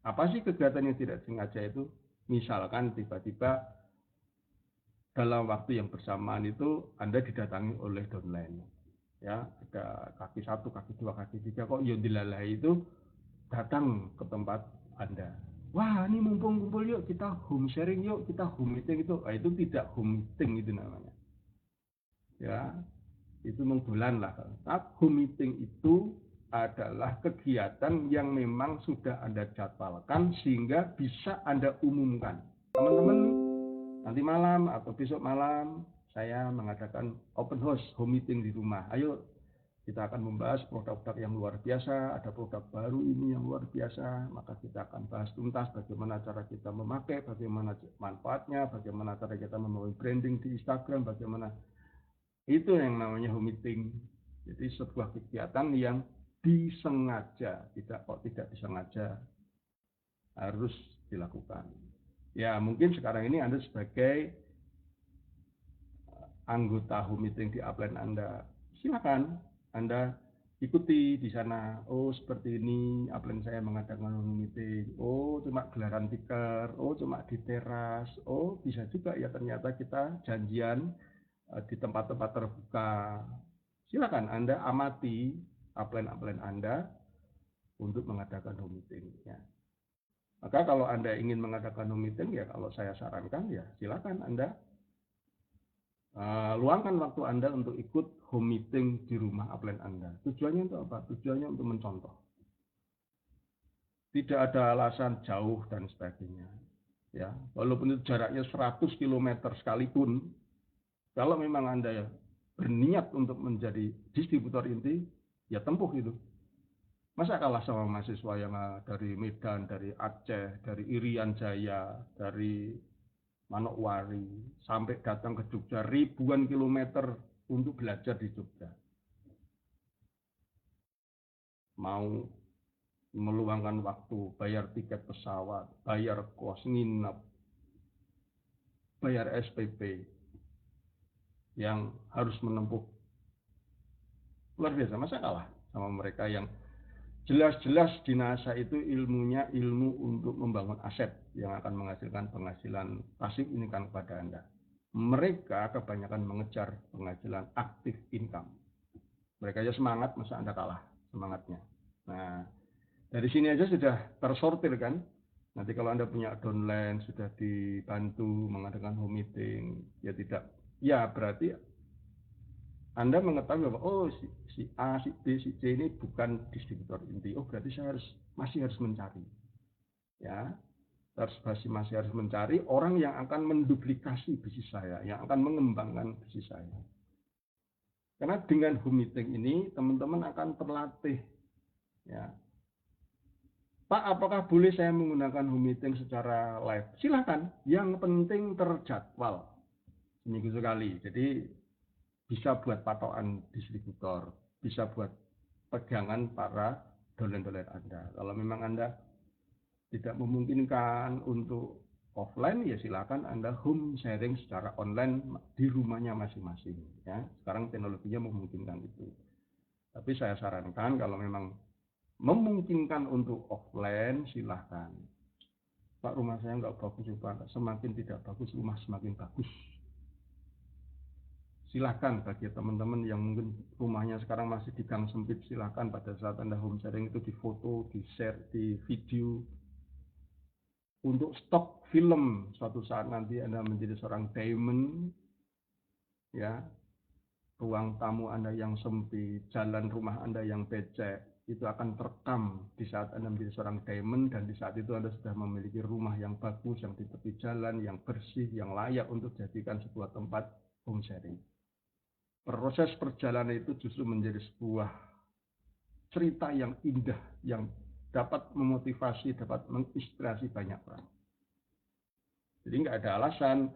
S1: Apa sih kegiatan yang tidak disengaja itu? Misalkan tiba-tiba dalam waktu yang bersamaan itu Anda didatangi oleh downline. Ya, ada kaki 1, kaki 2, kaki 3, kok Yondilalai itu datang ke tempat Anda. Wah, ini mumpung kumpul yuk, kita home sharing yuk, kita home meeting itu. Itu tidak home meeting itu namanya. Ya, itu menggulan lah. Home meeting itu adalah kegiatan yang memang sudah Anda jadwalkan sehingga bisa Anda umumkan. Teman-teman, nanti malam atau besok malam saya mengadakan open house home meeting di rumah. Ayo kita akan membahas produk-produk yang luar biasa, ada produk baru ini yang luar biasa, maka kita akan bahas tuntas bagaimana cara kita memakai, bagaimana manfaatnya, bagaimana cara kita membangun branding di Instagram, bagaimana. Itu yang namanya home meeting. Jadi sebuah kegiatan yang disengaja, tidak disengaja, harus dilakukan. Ya, mungkin sekarang ini Anda sebagai anggota home meeting di upline Anda, silakan Anda ikuti di sana. Oh, seperti ini upline saya mengadakan home meeting. Oh, cuma gelaran tikar. Oh, cuma di teras. Oh, bisa juga ya ternyata kita janjian di tempat-tempat terbuka. Silakan Anda amati upline-upline Anda untuk mengadakan home meeting. Ya. Maka kalau Anda ingin mengadakan home meeting, ya kalau saya sarankan ya silakan Anda luangkan waktu Anda untuk ikut home meeting di rumah upline Anda. Tujuannya untuk apa? Tujuannya untuk mencontoh. Tidak ada alasan jauh dan sebagainya. Ya, walaupun itu jaraknya 100 km sekalipun, kalau memang Anda berniat untuk menjadi distributor inti, ya tempuh itu. Masa kalah sama mahasiswa yang dari Medan, dari Aceh, dari Irian Jaya, dari Manokwari, sampai datang ke Jogja ribuan kilometer untuk belajar di Jogja. Mau meluangkan waktu, bayar tiket pesawat, bayar kos nginep, bayar SPP, yang harus menempuh luar biasa. Masa kalah sama mereka yang jelas-jelas di NASA itu ilmunya ilmu untuk membangun aset yang akan menghasilkan penghasilan pasif income kepada Anda. Mereka kebanyakan mengejar penghasilan aktif income. Mereka aja semangat, masa Anda kalah semangatnya. Nah, dari sini aja sudah tersortir kan. Nanti kalau Anda punya downline, sudah dibantu mengadakan home meeting, ya tidak, ya berarti Anda mengetahui bahwa oh si A, si B, si C ini bukan distributor inti. Oh berarti saya masih harus mencari. Ya, masih harus mencari orang yang akan menduplikasi bisnis saya, yang akan mengembangkan bisnis saya. Karena dengan home meeting ini teman-teman akan terlatih. Ya, Pak, apakah boleh saya menggunakan home meeting secara live? Silakan. Yang penting terjadwal seminggu sekali. Jadi bisa buat patokan distributor, bisa buat pegangan para dolen-dolen Anda. Kalau memang Anda tidak memungkinkan untuk offline, ya silakan Anda home sharing secara online di rumahnya masing-masing. Ya, sekarang teknologinya memungkinkan itu. Tapi saya sarankan kalau memang memungkinkan untuk offline, silahkan. Pak, rumah saya nggak bagus, Pak. Semakin tidak bagus, rumah semakin bagus. Silahkan bagi teman-teman yang mungkin rumahnya sekarang masih di gang sempit, silahkan pada saat Anda home sharing itu difoto, di-share, di video. Untuk stok film, suatu saat nanti Anda menjadi seorang diamond, ya, ruang tamu Anda yang sempit, jalan rumah Anda yang becek, itu akan terekam di saat Anda menjadi seorang diamond, dan di saat itu Anda sudah memiliki rumah yang bagus, yang di tepi jalan, yang bersih, yang layak untuk dijadikan sebuah tempat home sharing. Proses perjalanan itu justru menjadi sebuah cerita yang indah, yang dapat memotivasi, dapat menginspirasi banyak orang. Jadi nggak ada alasan,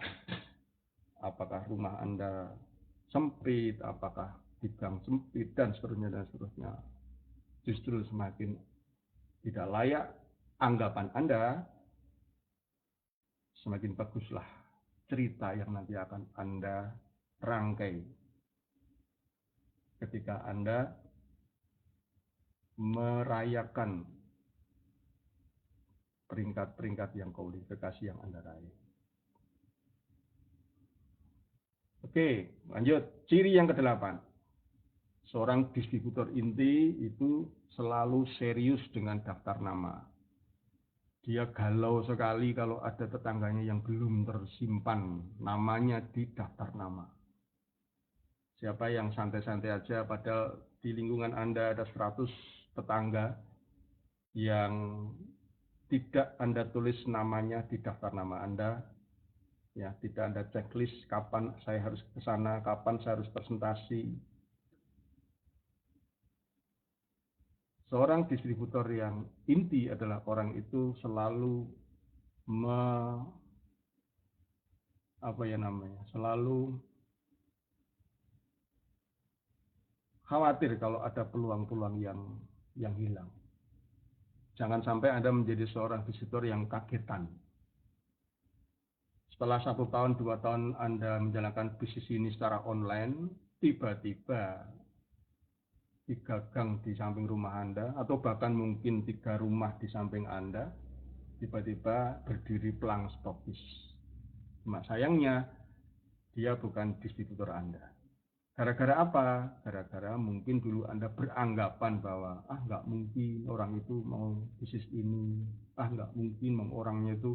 S1: apakah rumah Anda sempit, apakah di gang sempit, dan seterusnya. Justru semakin tidak layak anggapan Anda, semakin baguslah cerita yang nanti akan Anda rangkai ketika Anda merayakan peringkat-peringkat yang kualifikasi yang Anda raih. Oke, lanjut. Ciri yang ke-8. Seorang distributor inti itu selalu serius dengan daftar nama. Dia galau sekali kalau ada tetangganya yang belum tersimpan namanya di daftar nama. Siapa yang santai-santai aja, padahal di lingkungan Anda ada 100 tetangga yang tidak Anda tulis namanya di daftar nama Anda, ya, tidak Anda checklist kapan saya harus ke sana, kapan saya harus presentasi. Seorang distributor yang inti adalah orang itu selalu selalu khawatir kalau ada peluang-peluang yang hilang. Jangan sampai Anda menjadi seorang distributor yang kagetan. Setelah 1 tahun, 2 tahun Anda menjalankan bisnis ini secara online, tiba-tiba 3 gang di samping rumah Anda, atau bahkan mungkin 3 rumah di samping Anda, tiba-tiba berdiri pelang stokis. Cuma sayangnya, dia bukan distributor Anda. Gara-gara apa? Gara-gara mungkin dulu Anda beranggapan bahwa nggak mungkin orang itu mau bisnis ini, nggak mungkin orangnya itu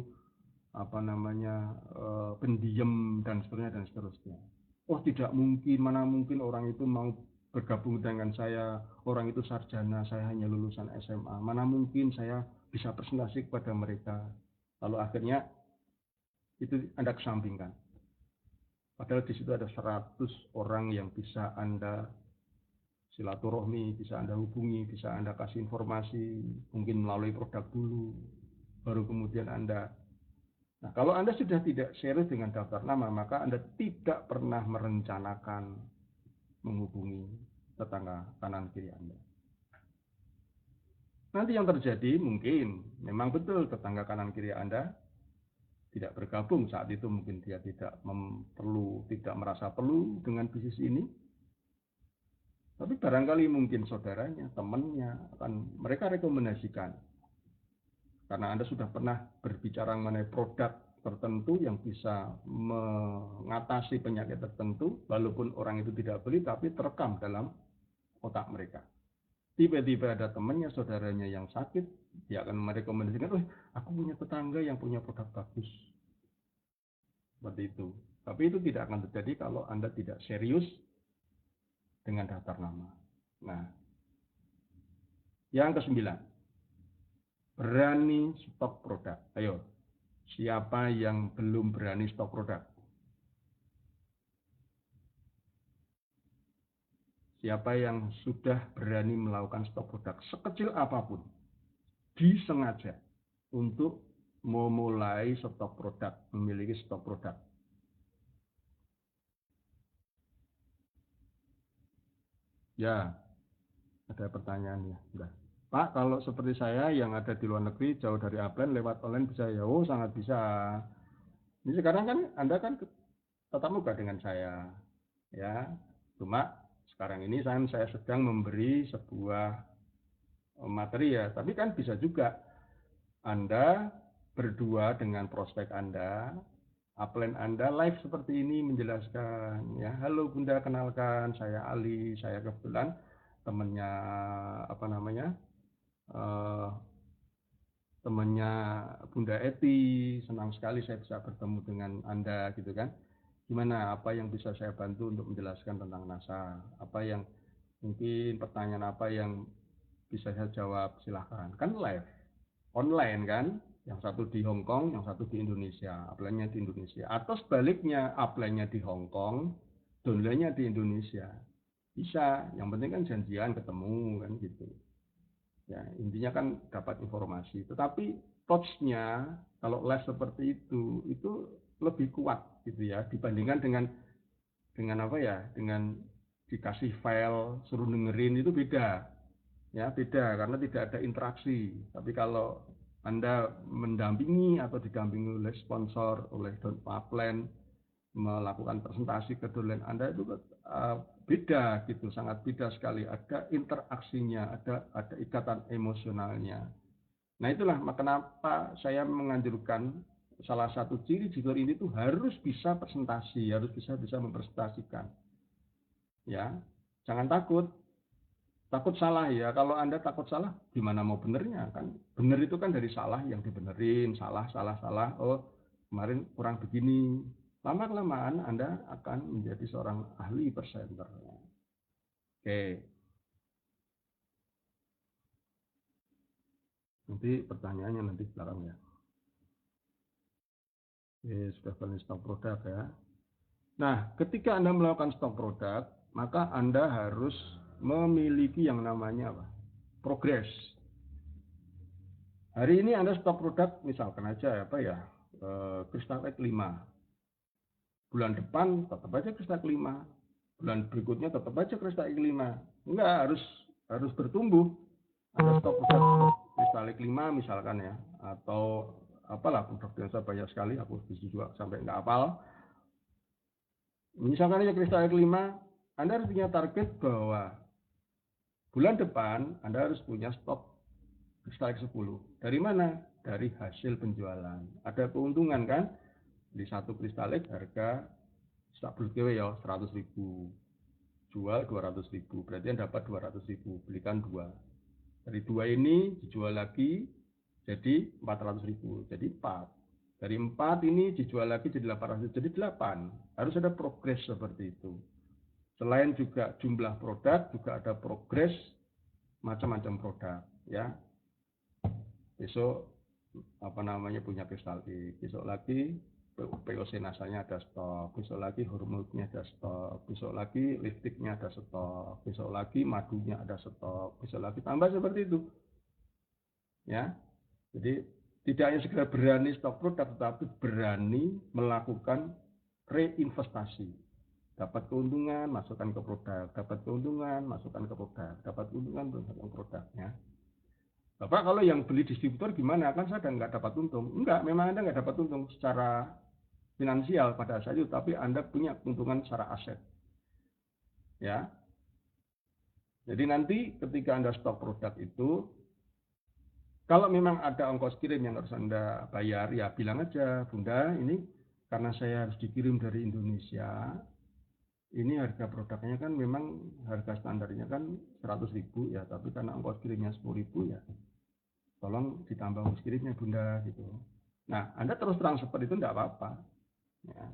S1: pendiam dan seterusnya. Oh tidak mungkin, mana mungkin orang itu mau bergabung dengan saya, orang itu sarjana, saya hanya lulusan SMA, mana mungkin saya bisa presentasi kepada mereka. Lalu akhirnya itu Anda kesampingkan. Padahal di situ ada 100 orang yang bisa Anda silaturahmi, bisa Anda hubungi, bisa Anda kasih informasi, mungkin melalui produk dulu, baru kemudian Anda Nah, kalau Anda sudah tidak serius dengan daftar nama, maka Anda tidak pernah merencanakan menghubungi tetangga kanan kiri Anda. Nanti yang terjadi mungkin memang betul tetangga kanan kiri Anda tidak bergabung saat itu, mungkin dia tidak merasa perlu dengan bisnis ini. Tapi barangkali mungkin saudaranya, temannya mereka rekomendasikan. Karena Anda sudah pernah berbicara mengenai produk tertentu yang bisa mengatasi penyakit tertentu, walaupun orang itu tidak beli, tapi terekam dalam otak mereka. Tiba-tiba ada temannya, saudaranya yang sakit, dia akan merekomendasikan, oh, aku punya tetangga yang punya produk bagus. Seperti itu. Tapi itu tidak akan terjadi kalau Anda tidak serius dengan daftar nama. Nah, yang ke-9, berani stok produk. Ayo, siapa yang belum berani stok produk? Siapa yang sudah berani melakukan stok produk sekecil apapun, disengaja untuk memulai stok produk, memiliki stok produk? Ya, ada pertanyaannya. Enggak. Pak, kalau seperti saya yang ada di luar negeri, jauh dari upline, lewat online bisa ya? Oh, sangat bisa. Ini sekarang kan Anda kan tatap muka dengan saya, ya. Cuma sekarang ini saya sedang memberi sebuah materi ya, tapi kan bisa juga Anda berdua dengan prospek Anda, upline Anda live seperti ini menjelaskan, ya, halo Bunda, kenalkan saya Ali, saya kebetulan temannya eh, temannya Bunda Eti, senang sekali saya bisa bertemu dengan Anda gitu kan. Gimana, apa yang bisa saya bantu untuk menjelaskan tentang NASA? Apa yang mungkin pertanyaan apa yang bisa saya jawab, silahkan. Kan live, online kan, yang satu di Hong Kong, yang satu di Indonesia, upline-nya di Indonesia. Atau sebaliknya, upline-nya di Hong Kong, downline-nya di Indonesia. Bisa, yang penting kan janjian ketemu kan gitu. Ya, intinya kan dapat informasi. Tetapi touch-nya kalau live seperti itu lebih kuat gitu ya, dibandingkan dengan apa ya, dengan dikasih file suruh dengerin itu beda. Ya, beda karena tidak ada interaksi. Tapi kalau Anda mendampingi atau didampingi oleh sponsor, oleh upline, melakukan presentasi ke dolen Anda itu beda gitu, sangat beda sekali. Ada interaksinya, ada ikatan emosionalnya. Nah, itulah kenapa saya menganjurkan salah satu ciri junior ini tuh harus bisa presentasi, harus bisa mempresentasikan. Ya, jangan takut salah ya. Kalau Anda takut salah, gimana mau benernya kan? Bener itu kan dari salah yang dibenerin, salah. Oh, kemarin kurang begini. Lama-kelamaan Anda akan menjadi seorang ahli presenter. Oke, nanti pertanyaannya nanti sekarang ya. Oke, sudah paling stok produk ya. Nah, ketika Anda melakukan stok produk, maka Anda harus memiliki yang namanya apa? Progres. Hari ini Anda stok produk, misalkan aja apa ya, Crystal Egg 5. Bulan depan tetap aja Crystal Egg 5. Bulan berikutnya tetap aja Crystal Egg 5. Enggak, harus bertumbuh. Ada stok produk Crystal Egg 5 misalkan ya, atau apalah produk biasa banyak sekali, aku juga sampai nggak hafal. Misalkan aja Crystal Egg 5, Anda harus punya target bahwa bulan depan Anda harus punya stok Crystal Egg 10. Dari mana? Dari hasil penjualan. Ada keuntungan kan? Di satu Crystal Egg harga tak beli ya 100.000. Jual 200.000. Berarti Anda dapat 200.000. Belikan 2. Dari 2 ini dijual lagi jadi 400.000. Jadi 4. Dari 4 ini dijual lagi jadi 800. Jadi 8. Harus ada progres seperti itu. Selain juga jumlah produk, juga ada progres macam-macam produk ya. Besok punya Crystal Egg, besok lagi POC nasanya ada stok, besok lagi hormonnya ada stok, besok lagi lipstiknya ada stok, besok lagi madunya ada stok, besok lagi tambah seperti itu ya. Jadi Tidak hanya sekedar berani stok produk, tetapi berani melakukan reinvestasi. Dapat keuntungan, masukkan ke produk. Dapat keuntungan, masukkan ke produk. Dapat keuntungan, masukkan ke produknya. Bapak kalau yang beli distributor gimana? Kan saya nggak dapat untung. Enggak, memang Anda nggak dapat untung secara finansial pada saat itu, tapi Anda punya keuntungan secara aset. Ya. Jadi nanti ketika Anda stok produk itu, kalau memang ada ongkos kirim yang harus Anda bayar, ya bilang aja, Bunda, ini karena saya harus dikirim dari Indonesia, ini harga produknya kan memang harga standarnya kan 100.000 ya, tapi karena ongkos kirimnya 10.000 ya, tolong ditambah ongkos kirimnya Bunda gitu. Nah, Anda terus terang seperti itu enggak apa-apa. Ya.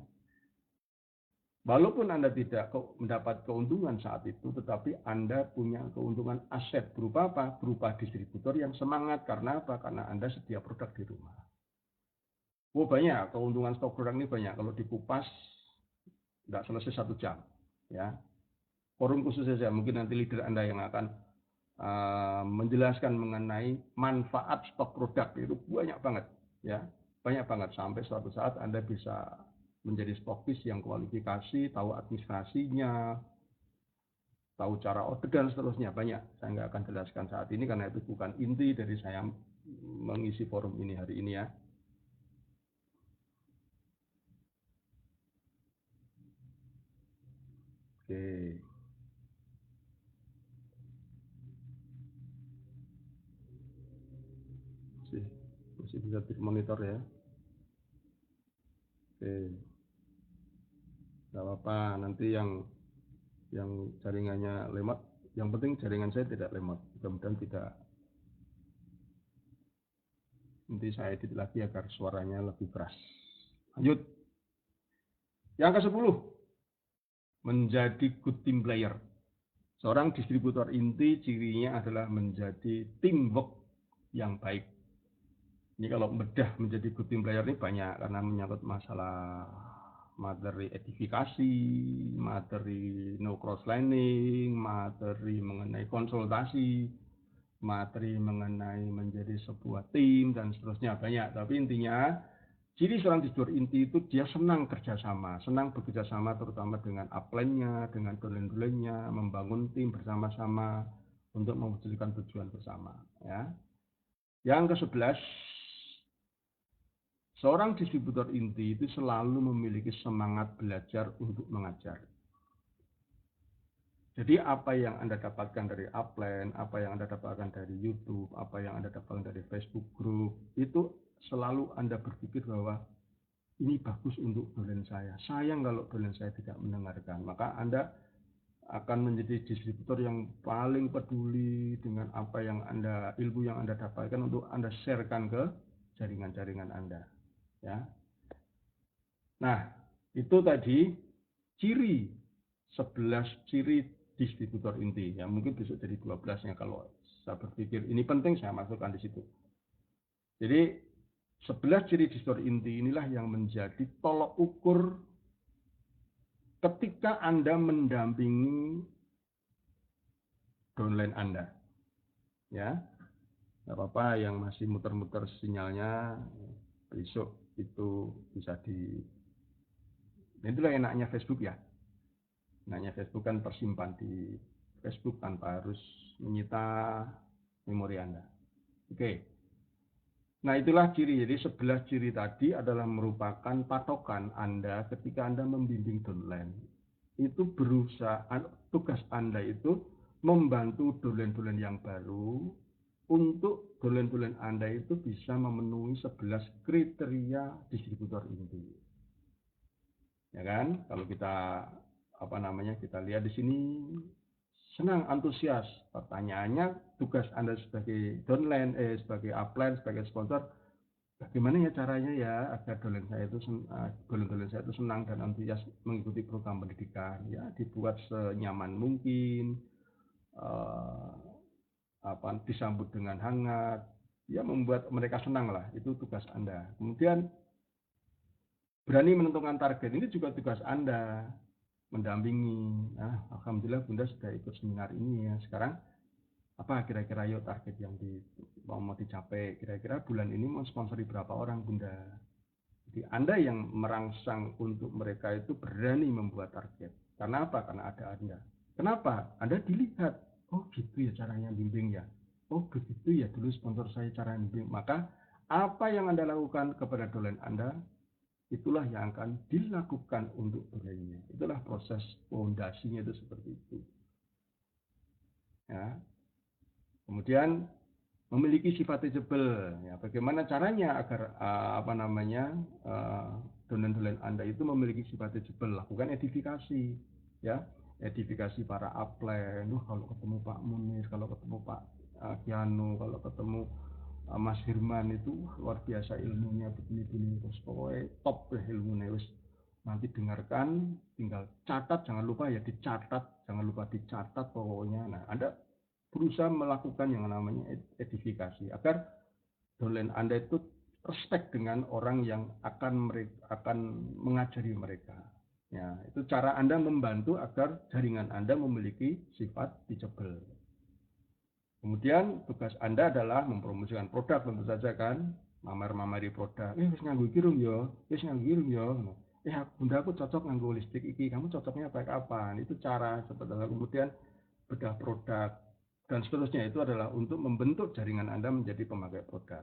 S1: Walaupun Anda tidak mendapat keuntungan saat itu, tetapi Anda punya keuntungan aset berupa apa? Berupa distributor yang semangat. Karena apa? Karena Anda sedia produk di rumah. Oh banyak, keuntungan stok produk ini banyak. Kalau dikupas, tidak selesai 1 jam. Ya. Forum khusus saja, mungkin nanti leader Anda yang akan menjelaskan mengenai manfaat stok produk. Itu banyak banget. Ya. Banyak banget, sampai suatu saat Anda bisa menjadi stokis yang kualifikasi, tahu administrasinya, tahu cara order dan seterusnya, banyak. Saya nggak akan jelaskan saat ini karena itu bukan inti dari saya mengisi forum ini hari ini ya. Oke. Masih bisa dimonitor ya. Oke. Nggak apa-apa, nanti yang jaringannya lemot, yang penting jaringan saya tidak lemot, mudah-mudahan tidak. Nanti saya edit lagi agar suaranya lebih keras. Lanjut. Yang ke-10, menjadi good team player. Seorang distributor inti cirinya adalah menjadi teamwork yang baik. Ini kalau bedah menjadi good team player ini banyak, karena menyangkut masalah materi edifikasi, materi no cross-lining, materi mengenai konsultasi, materi mengenai menjadi sebuah tim, dan seterusnya banyak. Tapi intinya, ciri seorang distributor inti itu dia senang kerjasama, senang bekerjasama terutama dengan upline-nya, dengan dolen-dolennya, membangun tim bersama-sama untuk mewujudkan tujuan bersama. Ya. Yang ke-11, seorang distributor inti itu selalu memiliki semangat belajar untuk mengajar. Jadi apa yang Anda dapatkan dari upline, apa yang Anda dapatkan dari YouTube, apa yang Anda dapatkan dari Facebook Group, itu selalu Anda berpikir bahwa ini bagus untuk dolen saya. Sayang kalau dolen saya tidak mendengarkan. Maka Anda akan menjadi distributor yang paling peduli dengan apa yang ilmu yang Anda dapatkan untuk Anda sharekan ke jaringan-jaringan Anda. Ya. Nah, itu tadi ciri 11 ciri distributor inti. Ya, mungkin besok jadi 12-nya kalau saya berpikir ini penting saya masukkan di situ. Jadi 11 ciri distributor inti inilah yang menjadi tolok ukur ketika Anda mendampingi downline Anda. Ya. Nggak apa-apa yang masih muter-muter sinyalnya besok itu bisa itulah enaknya Facebook ya. Enaknya Facebook kan tersimpan di Facebook tanpa harus menyita memori Anda. Oke. Nah itulah ciri. Jadi 11 ciri tadi adalah merupakan patokan Anda ketika Anda membimbing downline. Itu berusaha, tugas Anda itu membantu dolen-dolen yang baru untuk dolen-dolen Anda itu bisa memenuhi 11 kriteria distributor inti. Ya kan? Kalau kita kita lihat di sini senang, antusias. Pertanyaannya, tugas Anda sebagai downline, sebagai upline, sebagai sponsor, bagaimana ya caranya ya agar dolen saya itu senang dan antusias mengikuti program pendidikan? Ya, dibuat senyaman mungkin. Disambut dengan hangat, ya membuat mereka senang lah, itu tugas Anda. Kemudian berani menentukan target, ini juga tugas Anda, mendampingi. Alhamdulillah Bunda sudah ikut seminar ini ya, sekarang apa kira-kira yuk target yang mau dicapai, kira-kira bulan ini mau sponsori berapa orang Bunda. Jadi Anda yang merangsang untuk mereka itu berani membuat target. Karena apa? Karena ada Anda. Kenapa? Anda dilihat, oh gitu ya caranya bimbing ya. Oh begitu ya dulu sponsor saya cara bimbing. Maka apa yang Anda lakukan kepada dolen Anda, itulah yang akan dilakukan untuk dolennya. Itulah proses fondasinya itu seperti itu. Ya. Kemudian memiliki sifat teachable. Ya, bagaimana caranya agar dolen-dolen Anda itu memiliki sifat teachable? Lakukan edifikasi, ya, edifikasi para upline. Kalau ketemu Pak Munir, kalau ketemu Pak Kianu, kalau ketemu Mas Firman itu luar biasa ilmunya begini-begini, terus pokoknya top deh ilmunya. Wis nanti dengarkan, tinggal catat, jangan lupa ya dicatat, jangan lupa dicatat pokoknya. Nah, Anda berusaha melakukan yang namanya edifikasi agar dolen Anda itu respect dengan orang yang akan mengajari mereka. Ya, itu cara Anda membantu agar jaringan Anda memiliki sifat teachable. Kemudian tugas Anda adalah mempromosikan produk tentu saja kan, mamar-mamari produk. Wis nganggo iki rung ya, wis nganggo iki rung ya. Bunda aku cocok nganggo listrik iki, kamu cocoknya pakai apa? Itu cara sebetulnya. Kemudian bedah produk dan seterusnya itu adalah untuk membentuk jaringan Anda menjadi pemakai produk.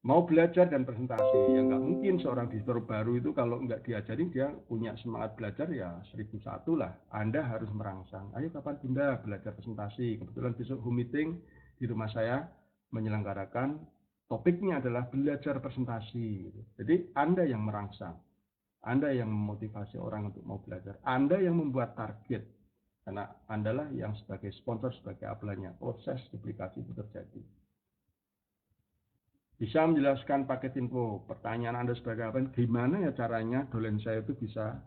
S1: Mau belajar dan presentasi, ya nggak mungkin seorang visitor baru itu kalau nggak diajarin dia punya semangat belajar ya 1001 lah. Anda harus merangsang. Ayo kapan Bunda belajar presentasi? Kebetulan besok home meeting di rumah saya menyelenggarakan topiknya adalah belajar presentasi. Jadi Anda yang merangsang, Anda yang memotivasi orang untuk mau belajar, Anda yang membuat target. Karena Anda lah yang sebagai sponsor, sebagai upline-nya, proses duplikasi itu terjadi. Bisa menjelaskan paket info. Pertanyaan Anda sebagai apa? Gimana ya caranya dolen saya itu bisa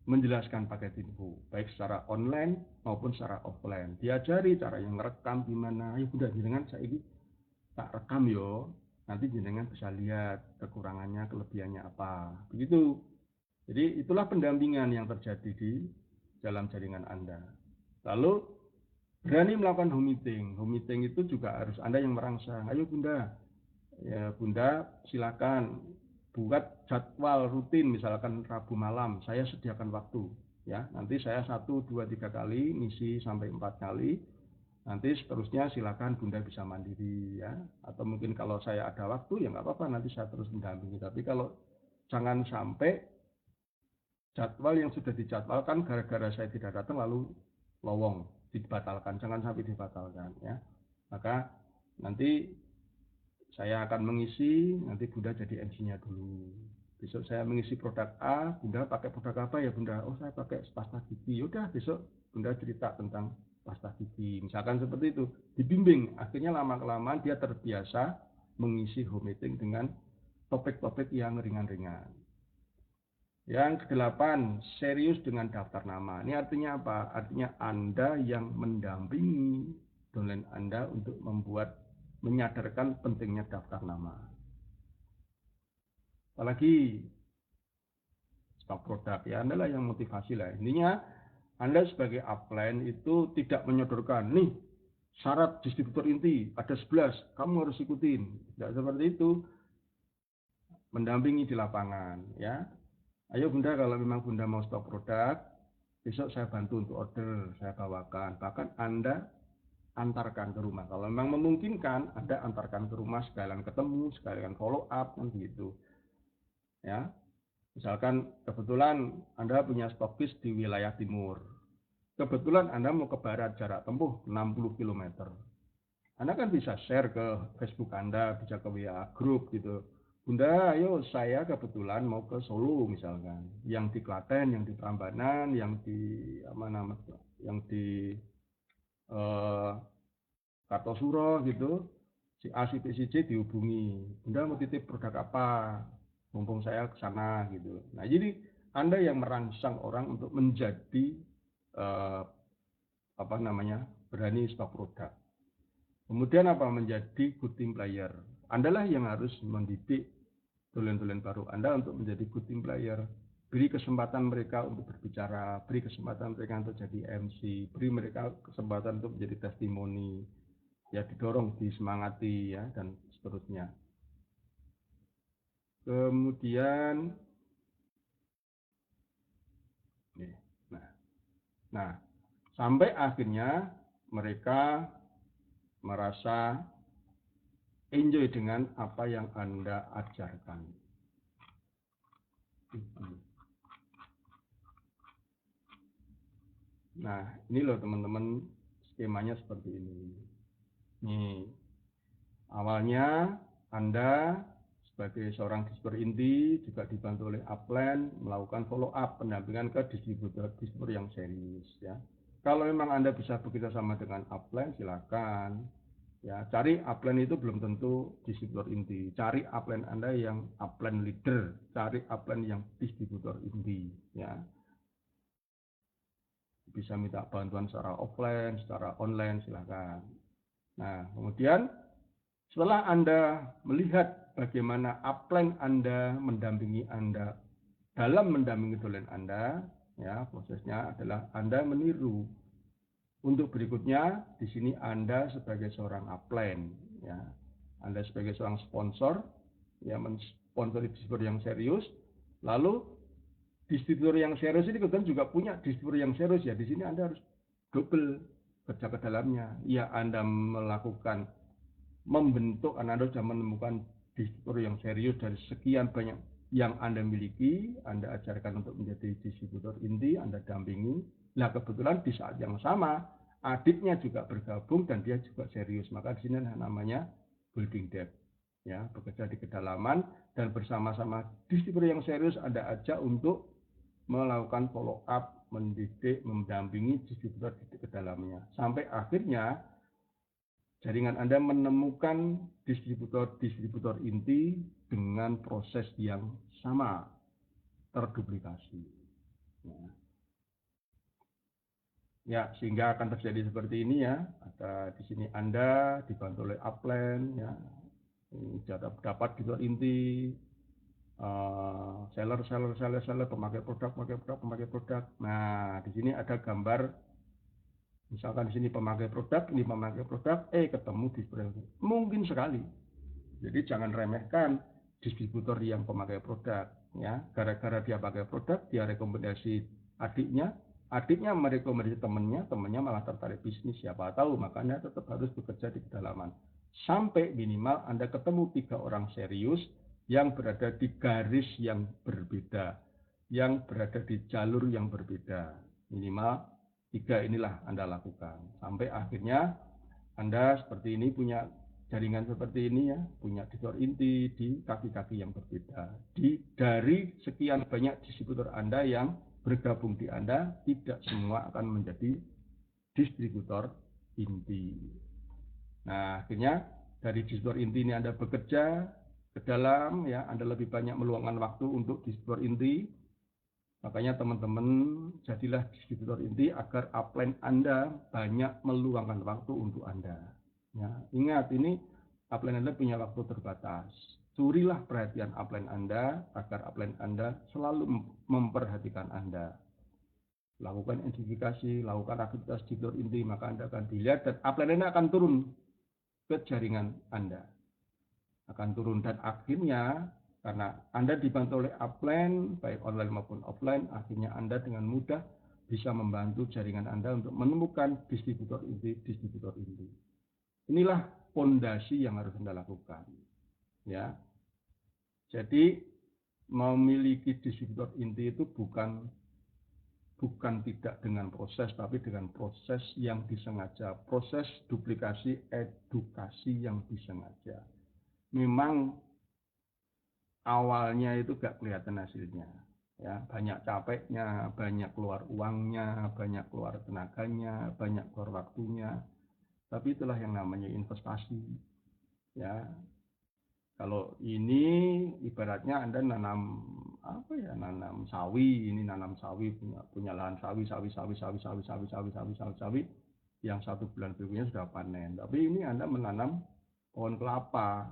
S1: menjelaskan paket info, baik secara online maupun secara offline. Diajari cara yang merekam gimana. Ayo Bunda jenengan saya ini tak rekam yo. Nanti jenengan bisa lihat kekurangannya, kelebihannya apa. Begitu. Jadi itulah pendampingan yang terjadi di dalam jaringan Anda. Lalu berani melakukan home meeting. Home meeting itu juga harus Anda yang merangsang. Ayo Bunda, ya Bunda silakan buat jadwal rutin, misalkan Rabu malam saya sediakan waktu, ya nanti saya 1, 2, 3 kali ngisi sampai 4 kali. Nanti seterusnya silakan Bunda bisa mandiri ya, atau mungkin kalau saya ada waktu ya nggak apa-apa, nanti saya terus mendampingi. Tapi kalau jangan sampai jadwal yang sudah dijadwalkan gara-gara saya tidak datang lalu lowong, dibatalkan. Jangan sampai dibatalkan ya. Maka nanti saya akan mengisi, nanti Bunda jadi MC-nya dulu. Besok saya mengisi produk A, Bunda pakai produk apa ya Bunda? Oh saya pakai pasta gigi. Yaudah besok Bunda cerita tentang pasta gigi. Misalkan seperti itu, dibimbing. Akhirnya lama-kelamaan dia terbiasa mengisi home meeting dengan topik-topik yang ringan-ringan. Yang ke-8, serius dengan daftar nama. Ini artinya apa? Artinya Anda yang mendampingi dolen Anda untuk menyadarkan pentingnya daftar nama. Apalagi stok produk, ya Anda lah yang motivasi lah. Intinya Anda sebagai upline itu tidak menyodorkan, nih syarat distributor inti ada 11, kamu harus ikutin. Tidak seperti itu. Mendampingi di lapangan, ya. Ayo Bunda, kalau memang Bunda mau stok produk, besok saya bantu untuk order, saya bawakan. Bahkan Anda antarkan ke rumah. Kalau memang memungkinkan, Anda antarkan ke rumah, sekalian ketemu, sekalian follow up, kan begitu. Ya, misalkan kebetulan Anda punya stokis di wilayah timur. Kebetulan Anda mau ke barat, jarak tempuh 60 km. Anda kan bisa share ke Facebook Anda, bisa ke WA group gitu. Bunda, ayo saya kebetulan mau ke Solo misalkan, yang di Klaten, yang di Prambanan, yang di Kartosuro gitu, si A, si B, si C dihubungi. Bunda mau titip produk apa? Mumpung saya ke sana gitu. Nah, jadi Anda yang merangsang orang untuk menjadi berani stok produk. Kemudian apa? Menjadi good team player. Anda lah yang harus mendidik dolen-dolen baru Anda untuk menjadi good team player. beri kesempatan mereka untuk berbicara, beri kesempatan mereka untuk jadi MC, beri mereka kesempatan untuk menjadi testimoni, ya didorong, disemangati, ya, dan seterusnya. Kemudian, nah, sampai akhirnya mereka merasa enjoy dengan apa yang Anda ajarkan. Nah, ini loh teman-teman, skemanya seperti ini. Nih, awalnya Anda sebagai seorang distributor inti juga dibantu oleh upline melakukan follow up pendampingan ke distributor yang serius, ya. Kalau memang Anda bisa bekerja sama dengan upline, silakan. Ya, cari upline itu belum tentu distributor inti. Cari upline Anda yang upline leader, cari upline yang distributor inti, ya. Bisa minta bantuan secara offline, secara online, silakan. Nah, kemudian setelah Anda melihat bagaimana upline Anda mendampingi Anda dalam mendampingi dolen Anda, ya, prosesnya adalah Anda meniru. Untuk berikutnya, di sini Anda sebagai seorang upline, ya, Anda sebagai seorang sponsor, ya, mensponsori distributor yang serius. Lalu distributor yang serius ini kemudian juga punya distributor yang serius, ya. Di sini Anda harus double kerja ke dalamnya. Ya, Anda melakukan membentuk, Anda sudah menemukan distributor yang serius dari sekian banyak yang Anda miliki, Anda ajarkan untuk menjadi distributor inti, Anda dampingi. Nah, kebetulan di saat yang sama adiknya juga bergabung dan dia juga serius, maka di sini namanya building depth, ya, bekerja di kedalaman dan bersama-sama distributor yang serius Anda ajak untuk melakukan follow up, mendidik, mendampingi distributor di kedalamnya, sampai akhirnya jaringan Anda menemukan distributor inti dengan proses yang sama, terduplikasi. Ya, sehingga akan terjadi seperti ini, ya. Ada di sini Anda dibantu oleh upline, ya, dapat distributor inti, seller, pemakai produk. Nah, di sini ada gambar, misalkan di sini pemakai produk, ini pemakai produk, ketemu distributor. Mungkin sekali. Jadi jangan remehkan distributor yang pemakai produk, ya. Gara-gara dia pakai produk, dia rekomendasi adiknya merekomendasi temannya malah tertarik bisnis, siapa tahu. Makanya tetap harus bekerja di kedalaman. Sampai minimal Anda ketemu 3 orang serius yang berada di garis yang berbeda, yang berada di jalur yang berbeda. Minimal 3 inilah Anda lakukan. Sampai akhirnya Anda seperti ini, punya jaringan seperti ini, ya, punya distributor inti di kaki-kaki yang berbeda. Dari sekian banyak distributor Anda yang bergabung di Anda, tidak semua akan menjadi distributor inti. Nah, akhirnya dari distributor inti ini Anda bekerja ke dalam, ya, Anda lebih banyak meluangkan waktu untuk distributor inti. Makanya teman-teman, jadilah distributor inti agar upline Anda banyak meluangkan waktu untuk Anda. Ya, ingat, ini upline Anda punya waktu terbatas. Curilah perhatian upline Anda agar upline Anda selalu memperhatikan Anda. Lakukan identifikasi, lakukan aktivitas distributor inti, maka Anda akan dilihat dan upline Anda akan turun ke jaringan Anda. Akan turun, dan akhirnya karena Anda dibantu oleh upline, baik online maupun offline, akhirnya Anda dengan mudah bisa membantu jaringan Anda untuk menemukan distributor inti. Inilah fondasi yang harus Anda lakukan, ya. Jadi memiliki distributor inti itu bukan tidak dengan proses, tapi dengan proses yang disengaja, proses duplikasi edukasi yang disengaja. Memang awalnya itu gak kelihatan hasilnya, ya, banyak capeknya, banyak keluar uangnya, banyak keluar tenaganya, banyak keluar waktunya, tapi itulah yang namanya investasi, ya. Kalau ini ibaratnya Anda nanam nanam sawi, punya lahan sawi yang 1 bulan berikutnya sudah panen. Tapi ini Anda menanam pohon kelapa,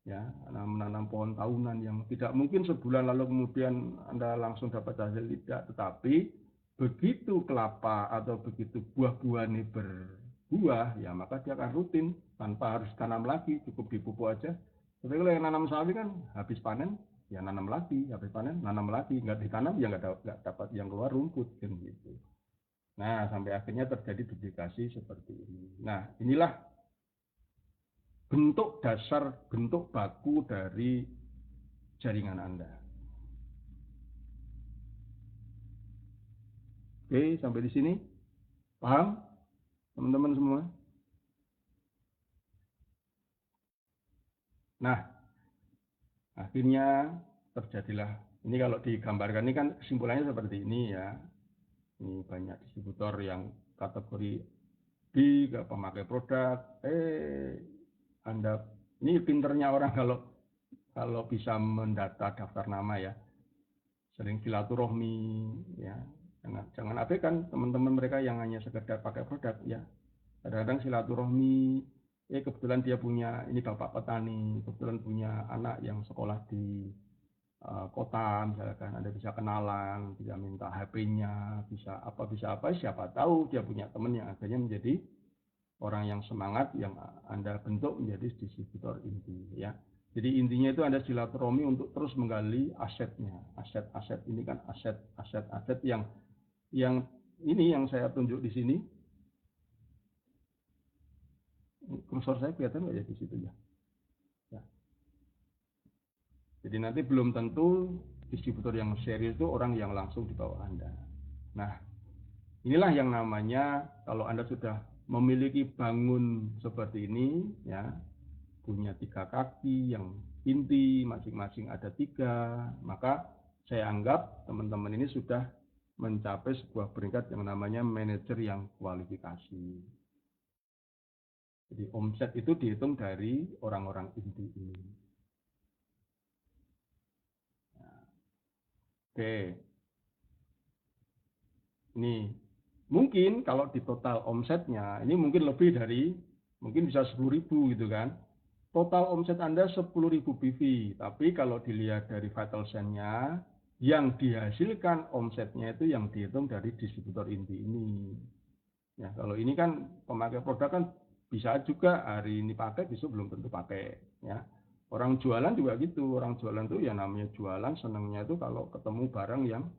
S1: ya, menanam pohon tahunan yang tidak mungkin sebulan lalu kemudian Anda langsung dapat hasil, tidak, tetapi begitu kelapa atau begitu buah-buah ini berbuah, ya maka dia akan rutin tanpa harus tanam lagi, cukup dipupuk aja. Tapi kalau yang nanam sawi kan habis panen ya nanam lagi, habis panen nanam lagi, nggak ditanam ya nggak dapat yang keluar rumput kan gitu. Nah, sampai akhirnya terjadi duplikasi seperti ini. Nah, inilah bentuk dasar, bentuk baku dari jaringan Anda. Oke, sampai di sini. Paham, teman-teman semua? Nah, akhirnya terjadilah. Ini kalau digambarkan ini kan kesimpulannya seperti ini ya. Ini banyak distributor yang kategori B, pemakai produk. Anda, ini pinternya orang kalau bisa mendata daftar nama ya. Sering silaturahmi ya. Jangan abaikan teman-teman mereka yang hanya sekedar pakai produk ya. Kadang-kadang silaturahmi, kebetulan dia punya, ini bapak petani, kebetulan punya anak yang sekolah di kota misalkan, Anda bisa kenalan, bisa minta HP-nya, bisa apa, siapa tahu dia punya teman yang akhirnya menjadi orang yang semangat yang Anda bentuk menjadi distributor inti ya. Jadi intinya itu Anda silaturahmi untuk terus menggali asetnya. Aset-aset ini kan aset yang ini yang saya tunjuk di sini. Kursor saya kelihatan nggak ya di situ ya? Ya. Jadi nanti belum tentu distributor yang serius itu orang yang langsung di bawah Anda. Nah, inilah yang namanya kalau Anda sudah memiliki bangun seperti ini, ya, punya 3 kaki yang inti, masing-masing ada 3, maka saya anggap teman-teman ini sudah mencapai sebuah peringkat yang namanya manajer yang kualifikasi. Jadi omset itu dihitung dari orang-orang inti ini. Nah, oke. Ini mungkin kalau di total omsetnya, ini mungkin lebih dari, mungkin bisa 10.000 gitu kan. Total omset Anda 10.000 PV, tapi kalau dilihat dari vital sign-nya, yang dihasilkan omsetnya itu yang dihitung dari distributor inti ini. Ya, kalau ini kan pemakai produk kan bisa juga hari ini pakai, besok belum tentu pakai. Ya, orang jualan juga gitu. Orang jualan tuh ya namanya jualan, senangnya itu kalau ketemu barang yang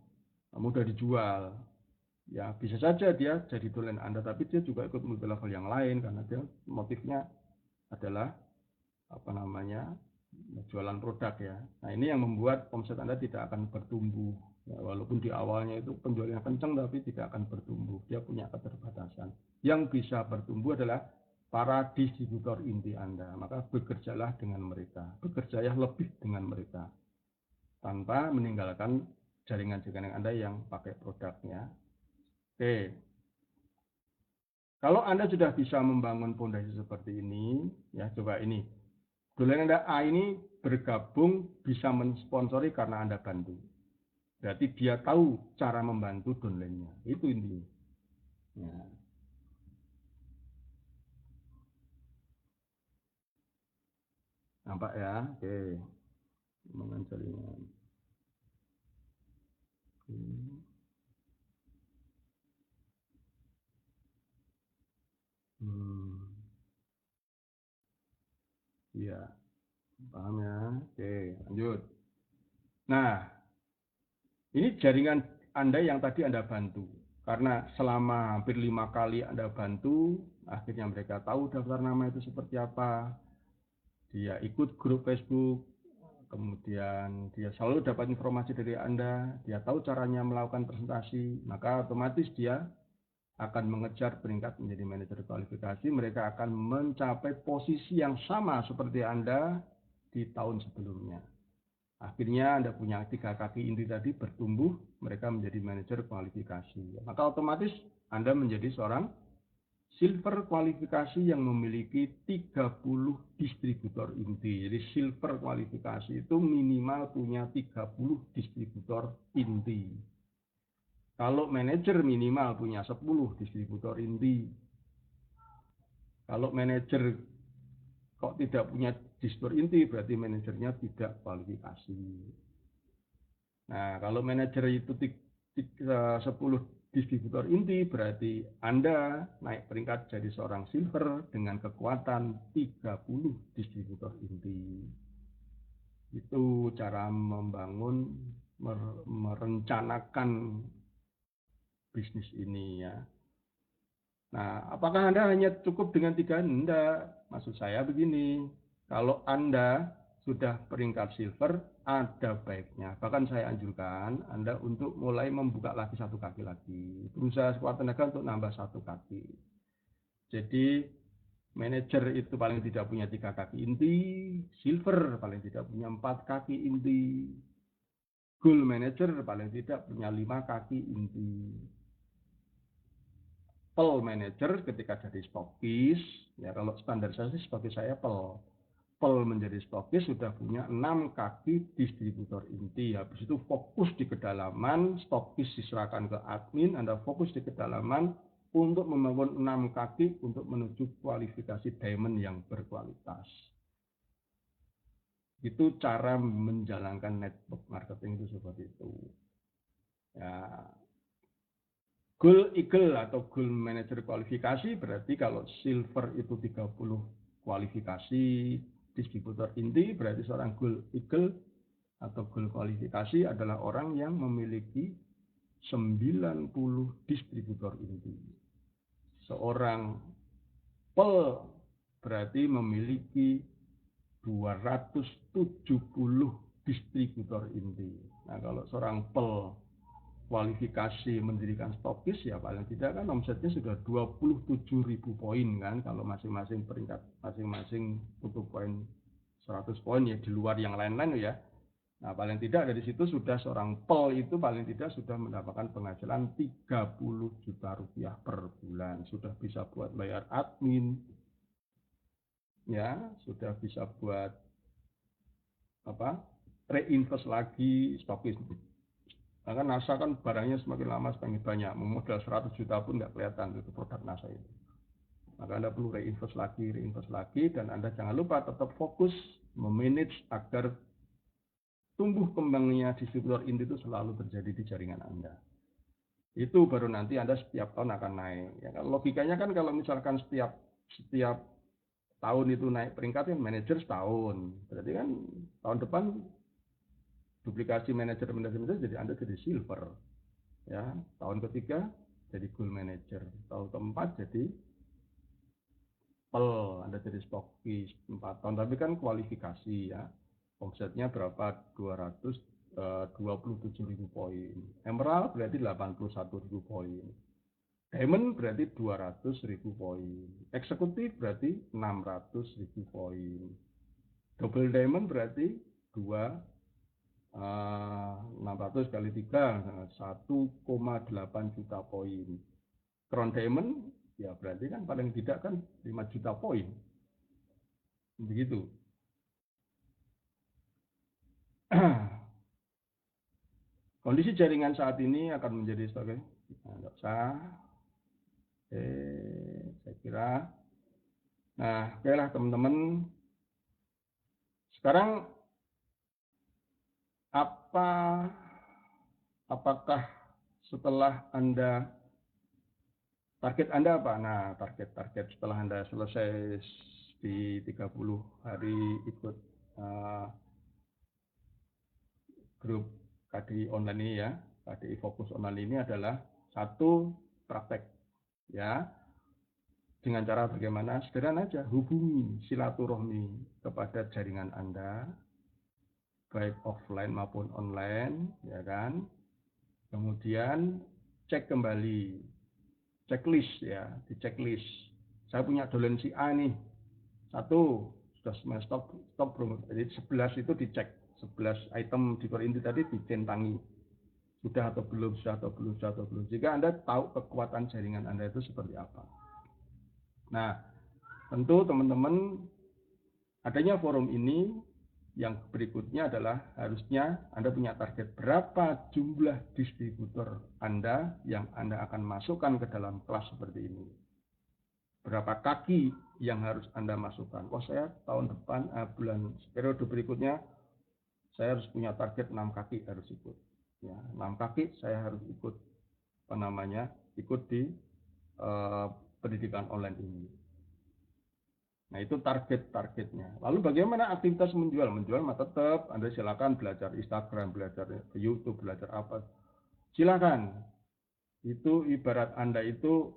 S1: mudah dijual. Ya bisa saja dia jadi dolen Anda, tapi dia juga ikut multi level yang lain karena dia motifnya adalah apa namanya jualan produk ya. Nah ini yang membuat omset Anda tidak akan bertumbuh ya, walaupun di awalnya itu penjualannya kencang tapi tidak akan bertumbuh, dia punya keterbatasan. Yang bisa bertumbuh adalah para distributor inti Anda, maka bekerjalah dengan mereka, bekerjalah lebih dengan mereka tanpa meninggalkan jaringan-jaringan Anda yang pakai produknya. Oke, kalau Anda sudah bisa membangun fondasi seperti ini, ya coba ini. Dolen Anda A ini bergabung bisa mensponsori karena Anda bantu. Berarti dia tahu cara membantu dolennya. Itu intinya. Ya. Nampak ya? Oke. Hubungan jaringan. Iya. Paham ya? Oke, lanjut. Nah, ini jaringan Anda yang tadi Anda bantu. Karena selama hampir 5 kali Anda bantu, akhirnya mereka tahu daftar nama itu seperti apa. Dia ikut grup Facebook, kemudian dia selalu dapat informasi dari Anda, dia tahu caranya melakukan presentasi, maka otomatis dia akan mengejar peringkat menjadi manajer kualifikasi. Mereka akan mencapai posisi yang sama seperti Anda di tahun sebelumnya. Akhirnya Anda punya 3 kaki inti tadi bertumbuh, mereka menjadi manajer kualifikasi. Maka otomatis Anda menjadi seorang silver kualifikasi yang memiliki 30 distributor inti. Jadi silver kualifikasi itu minimal punya 30 distributor inti. Kalau manajer minimal punya 10 distributor inti. Kalau manajer kok tidak punya distributor inti, berarti manajernya tidak kualifikasi. Nah, kalau manajer itu 10 distributor inti, berarti Anda naik peringkat jadi seorang silver dengan kekuatan 30 distributor inti. Itu cara membangun, merencanakan bisnis ini ya. Nah, apakah Anda hanya cukup dengan 3? Enggak. Maksud saya begini, kalau Anda sudah peringkat silver, ada baiknya. Bahkan saya anjurkan Anda untuk mulai membuka lagi 1 kaki lagi. Berusaha sekuat tenaga untuk nambah 1 kaki. Jadi, manajer itu paling tidak punya 3 kaki inti, silver paling tidak punya 4 kaki inti, gold manager paling tidak punya 5 kaki inti. Pel manager ketika jadi stokis, ya kalau standarisasi seperti saya pel menjadi stokis sudah punya 6 kaki distributor inti. Habis itu fokus di kedalaman, stokis diserahkan ke admin, Anda fokus di kedalaman untuk membangun 6 kaki untuk menuju kualifikasi diamond yang berkualitas. Itu cara menjalankan network marketing itu seperti itu. Ya, Gold Eagle atau Gold Manager kualifikasi berarti kalau silver itu 30 kualifikasi distributor inti, berarti seorang Gold Eagle atau Gold kualifikasi adalah orang yang memiliki 90 distributor inti. Seorang Pel berarti memiliki 270 distributor inti. Nah, kalau seorang Pel kualifikasi mendirikan stokis ya paling tidak kan omsetnya sudah 27.000 poin kan, kalau masing-masing peringkat masing-masing butuh poin 100 poin ya, di luar yang lain-lain ya. Nah, paling tidak dari situ sudah seorang pel itu paling tidak sudah mendapatkan penghasilan 30 juta rupiah per bulan, sudah bisa buat bayar admin ya, sudah bisa buat apa, reinvest lagi stokis. Karena NASA kan barangnya semakin lama semakin banyak, memodal 100 juta pun nggak kelihatan itu produk NASA itu. Maka Anda perlu reinvest lagi, dan Anda jangan lupa tetap fokus memanage agar tumbuh kembangnya distributor inti itu selalu terjadi di jaringan Anda. Itu baru nanti Anda setiap tahun akan naik. Ya kan logikanya kan kalau misalkan setiap tahun itu naik peringkat kan manajer setahun, berarti kan tahun depan duplikasi manajer jadi Anda jadi silver ya, tahun ketiga jadi gold manager, tahun keempat jadi pel, Anda jadi stokis 4 tahun, tapi kan kualifikasi ya, omsetnya berapa, 227.000 poin, emerald berarti 81.000 poin, diamond berarti 200.000 poin, eksekutif berarti 600.000 poin, double diamond berarti 600 kali 3 1,8 juta poin. Crown diamond ya berarti kan paling tidak kan 5 juta poin. Begitu. Kondisi jaringan saat ini akan menjadi sebagai enggak usah. Saya kira. Nah, okelah teman-teman. Sekarang apakah setelah Anda target Anda apa? Nah, target setelah Anda selesai di 30 hari ikut grup KDI online ini ya, KDI Fokus Online ini adalah 1, praktek ya. Dengan cara bagaimana? Sederhana aja, hubungi silaturahmi kepada jaringan Anda baik offline maupun online, ya kan. Kemudian cek kembali, checklist ya, di checklist. Saya punya dolen si A nih, 1 sudah semua stok belum, jadi 11 itu dicek, 11 item di inti tadi dicentangi, sudah atau belum. Jika Anda tahu kekuatan jaringan Anda itu seperti apa. Nah, tentu teman-teman adanya forum ini, yang berikutnya adalah harusnya Anda punya target berapa jumlah distributor Anda yang Anda akan masukkan ke dalam kelas seperti ini. berapa kaki yang harus Anda masukkan. Wah, saya tahun depan, bulan periode berikutnya, saya harus punya target 6 kaki harus ikut. Ya, 6 kaki saya harus ikut, ikut di pendidikan online ini. Nah, itu targetnya. Lalu bagaimana aktivitas menjual? Menjual mah tetap Anda silakan belajar Instagram, belajar YouTube, belajar apa. Silakan. Itu ibarat Anda itu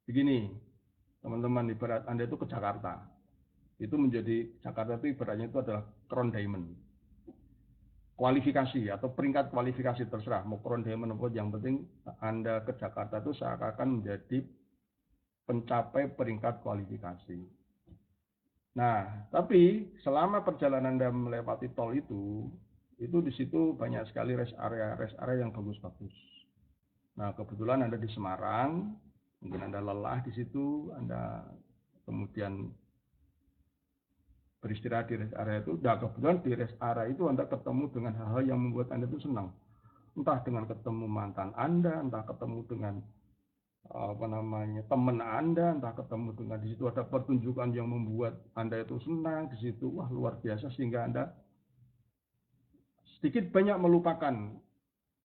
S1: begini, teman-teman, ibarat Anda itu ke Jakarta. Itu menjadi Jakarta itu ibaratnya itu adalah crown diamond. Kualifikasi atau peringkat kualifikasi terserah, mau crown diamond apa, yang penting Anda ke Jakarta itu seakan menjadi pencapai peringkat kualifikasi. Nah, tapi selama perjalanan Anda melewati tol itu di situ banyak sekali rest area yang bagus-bagus. Nah, kebetulan Anda di Semarang, mungkin Anda lelah di situ, Anda kemudian beristirahat di rest area itu. Nah, kebetulan di rest area itu Anda ketemu dengan hal-hal yang membuat Anda itu senang. Entah dengan ketemu mantan Anda, entah ketemu dengan teman Anda, entah ketemu dengan di situ ada pertunjukan yang membuat Anda itu senang di situ, wah luar biasa, sehingga Anda sedikit banyak melupakan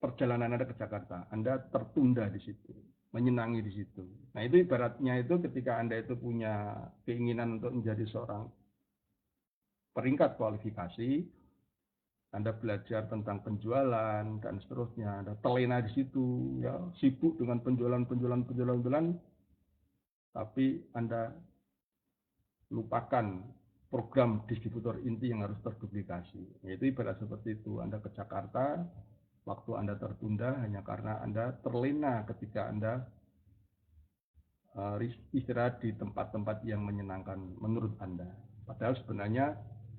S1: perjalanan Anda ke Jakarta. Anda tertunda di situ, menyenangi di situ. Nah, itu ibaratnya itu ketika Anda itu punya keinginan untuk menjadi seorang peringkat kualifikasi, Anda belajar tentang penjualan dan seterusnya, Anda terlena di situ, ya, sibuk dengan penjualan, tapi Anda lupakan program distributor inti yang harus terduplikasi. Yaitu ibarat seperti itu, Anda ke Jakarta, waktu Anda tertunda hanya karena Anda terlena ketika Anda istirahat di tempat-tempat yang menyenangkan menurut Anda. Padahal sebenarnya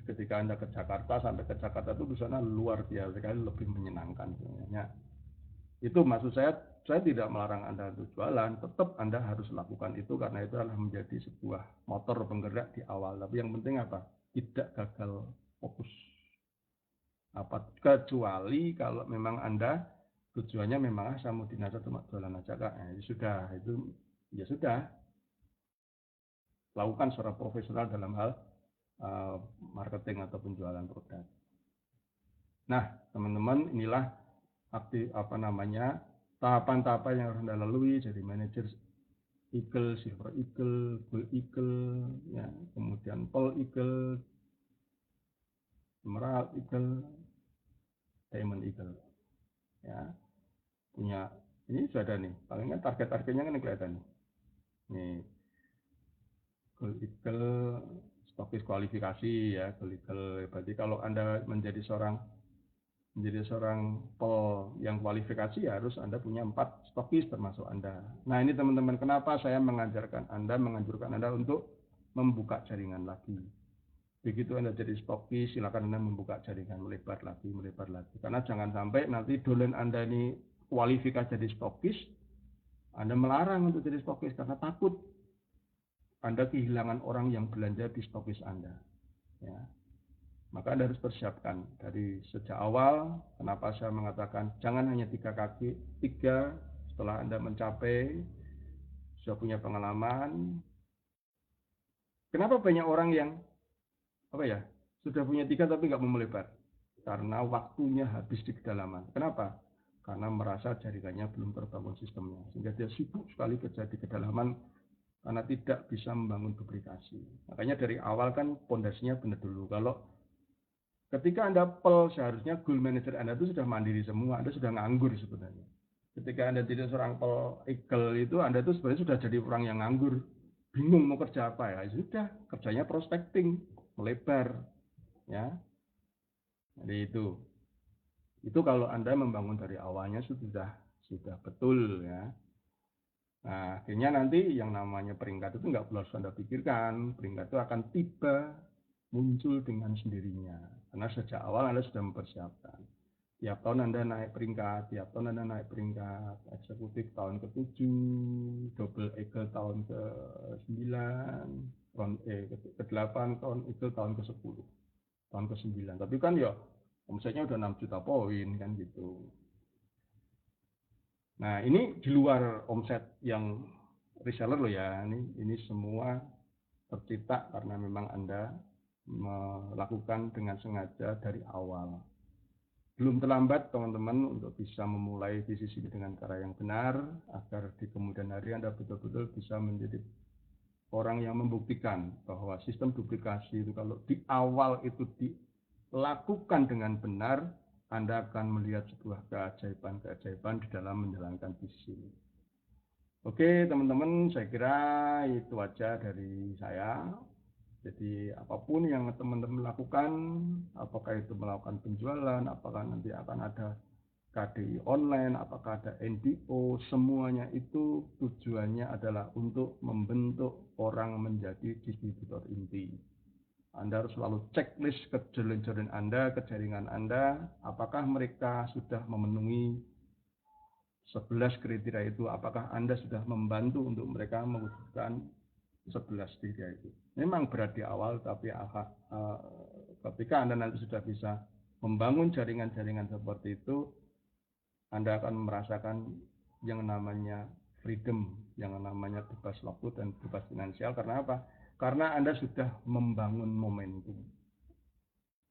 S1: ketika Anda ke Jakarta, sampai ke Jakarta itu di sana luar biasa sekali, lebih menyenangkan sebenarnya. Itu maksud saya tidak melarang Anda untuk jualan, tetap Anda harus lakukan itu karena itu adalah menjadi sebuah motor penggerak di awal. Tapi yang penting apa? Tidak gagal fokus. Kecuali kalau memang Anda tujuannya memang saya mau dinasa cuma jualan aja Kak. Nah, ya sudah, lakukan secara profesional dalam hal marketing atau penjualan produk. Nah, teman-teman, inilah tahapan-tahapan yang harus Anda lalui jadi manajer Eagle, Silver Eagle, Gold Eagle, ya, kemudian Pearl Eagle, Emerald Eagle, Diamond Eagle. Ya, punya ini sudah ada nih. Paling kan target-targetnya kan kelihatan nih. Nih, Gold Eagle, stokis kualifikasi ya, Gold Eagle. Berarti kalau Anda menjadi seorang PEL yang kualifikasi, harus Anda punya 4 stokis termasuk Anda. Nah, ini teman-teman, kenapa saya menganjurkan Anda untuk membuka jaringan lagi. Begitu Anda jadi stokis, silakan Anda membuka jaringan, melebar lagi. Karena jangan sampai nanti dolen Anda ini kualifikasi jadi stokis, Anda melarang untuk jadi stokis karena takut Anda kehilangan orang yang belanja di stokis Anda. Ya. Maka Anda harus persiapkan dari sejak awal. Kenapa saya mengatakan jangan hanya 3 kaki, 3 setelah Anda mencapai, sudah punya pengalaman. Kenapa banyak orang yang sudah punya 3 tapi nggak mau melebar? Karena waktunya habis di kedalaman. Kenapa? Karena merasa jaringannya belum terbangun sistemnya, sehingga dia sibuk sekali kerja di kedalaman karena tidak bisa membangun duplikasi. Makanya dari awal kan pondasinya benar dulu. Kalau ketika Anda PEL, seharusnya goal manager Anda itu sudah mandiri semua, Anda sudah nganggur sebenarnya. Ketika Anda jadi seorang PEL Eagle itu, Anda itu sebenarnya sudah jadi orang yang nganggur, bingung mau kerja apa ya, sudah kerjanya prospecting, melebar, ya. Jadi itu kalau Anda membangun dari awalnya sudah betul ya. Nah, akhirnya nanti yang namanya peringkat itu nggak perlu Anda pikirkan, peringkat itu akan tiba, muncul dengan sendirinya. Karena sejak awal Anda sudah mempersiapkan. Tiap tahun Anda naik peringkat, eksekutif tahun ke-7, double eagle tahun ke-9, ke-8, tahun eagle tahun ke-10, tahun ke-9. Tapi kan ya omsetnya udah 6 juta poin kan gitu. Nah, ini di luar omset yang reseller loh ya, ini semua tercipta karena memang Anda melakukan dengan sengaja dari awal. Belum terlambat teman-teman untuk bisa memulai bisnis ini dengan cara yang benar, agar di kemudian hari Anda betul-betul bisa menjadi orang yang membuktikan bahwa sistem duplikasi itu kalau di awal itu dilakukan dengan benar, Anda akan melihat sebuah keajaiban-keajaiban di dalam menjalankan bisnis ini. Oke teman-teman, saya kira itu aja dari saya. Jadi apapun yang teman-teman lakukan, apakah itu melakukan penjualan, apakah nanti akan ada KDI online, apakah ada NPO, semuanya itu tujuannya adalah untuk membentuk orang menjadi distributor inti. Anda harus selalu checklist ke jaringan Anda, ke jaringan Anda, apakah mereka sudah memenuhi 11 kriteria itu, apakah Anda sudah membantu untuk mereka mewujudkan 11 kriteria itu. Memang berat di awal, tapi ketika Anda nanti sudah bisa membangun jaringan-jaringan seperti itu, Anda akan merasakan yang namanya freedom, yang namanya bebas waktu dan bebas finansial. Karena apa? Karena Anda sudah membangun momentum.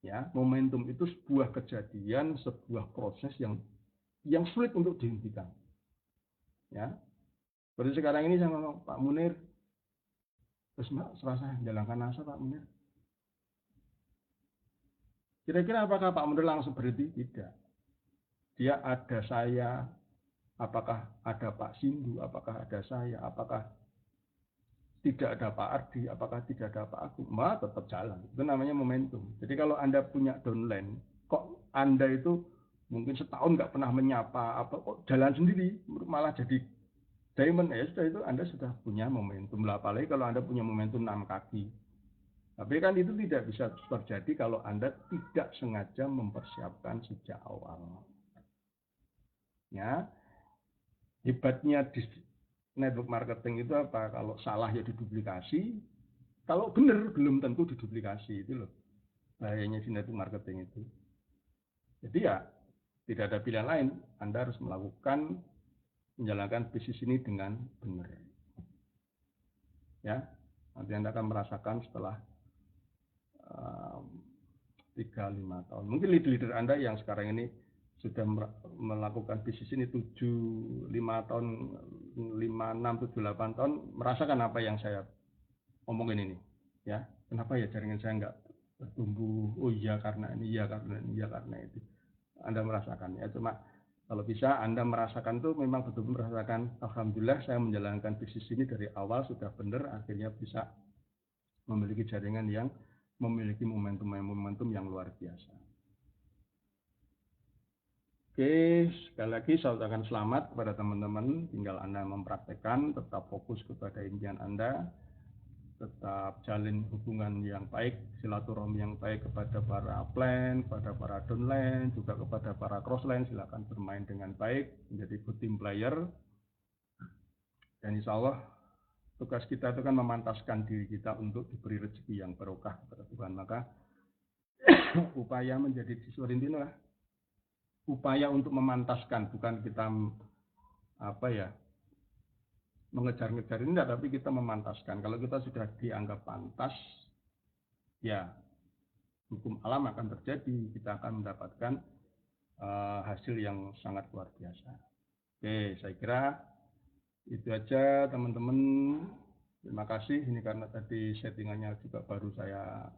S1: Ya, momentum itu sebuah kejadian, sebuah proses yang sulit untuk dihentikan. Ya, seperti sekarang ini saya ngomong, Pak Munir, terus Mbak serasa jalankan asa Pak Munir. Kira-kira apakah Pak Munir langsung berhenti? Tidak. Dia ada saya, apakah ada Pak Sindu, apakah ada saya, apakah tidak ada Pak Ardi, apakah tidak ada Pak Agung, Mbak tetap jalan. Itu namanya momentum. Jadi kalau Anda punya downline, kok Anda itu mungkin setahun nggak pernah menyapa, kok jalan sendiri, malah jadi diamond, ya sudah, itu Anda sudah punya momentum. Apalagi kalau Anda punya momentum 6 kaki. Tapi kan itu tidak bisa terjadi kalau Anda tidak sengaja mempersiapkan sejak awal. Ya, hebatnya di network marketing itu apa? Kalau salah ya diduplikasi, kalau benar belum tentu diduplikasi, itu loh bahayanya di network marketing itu. Jadi ya tidak ada pilihan lain, Anda harus menjalankan bisnis ini dengan benar. Ya, nanti Anda akan merasakan setelah 3-5 tahun. Mungkin leader Anda yang sekarang ini sudah melakukan bisnis ini 7-5 tahun, 5-6-7-8 tahun, merasakan apa yang saya omongin ini. Ya, kenapa ya jaringan saya nggak bertumbuh? Oh iya karena ini, iya karena ini, iya karena itu. Anda merasakan ya, cuma kalau bisa Anda merasakan tuh memang betul-betul merasakan, alhamdulillah saya menjalankan bisnis ini dari awal sudah benar, akhirnya bisa memiliki jaringan yang memiliki momentum yang luar biasa. Oke, sekali lagi saya ucapkan selamat kepada teman-teman, tinggal Anda mempraktekkan, tetap fokus kepada impian Anda, tetap jalin hubungan yang baik, silaturahmi yang baik kepada para upline, kepada para downline, juga kepada para crossline, silakan bermain dengan baik, menjadi good team player. Dan insya Allah tugas kita itu kan memantaskan diri kita untuk diberi rezeki yang barokah kepada Tuhan. Maka upaya menjadi distributor inti inilah upaya untuk memantaskan, bukan kita mengejar-ngejar ini, tapi kita memantaskan. Kalau kita sudah dianggap pantas, ya hukum alam akan terjadi, kita akan mendapatkan hasil yang sangat luar biasa. Oke, saya kira itu aja teman-teman. Terima kasih, ini karena tadi settingannya juga baru saya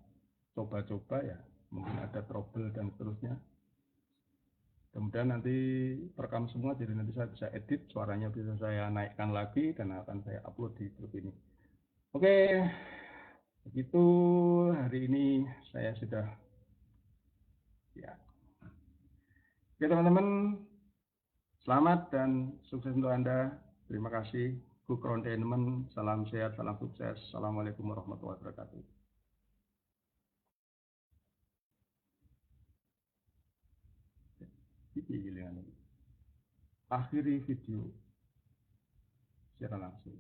S1: coba-coba ya, mungkin ada trouble dan seterusnya. Kemudian nanti perekam semua, jadi nanti saya bisa edit, suaranya bisa saya naikkan lagi dan akan saya upload di grup ini. Oke, begitu hari ini saya sudah ya. Oke teman-teman, selamat dan sukses untuk Anda. Terima kasih. Good Entertainment, salam sehat, salam sukses. Assalamualaikum warahmatullahi wabarakatuh. Akhiri video secara langsung.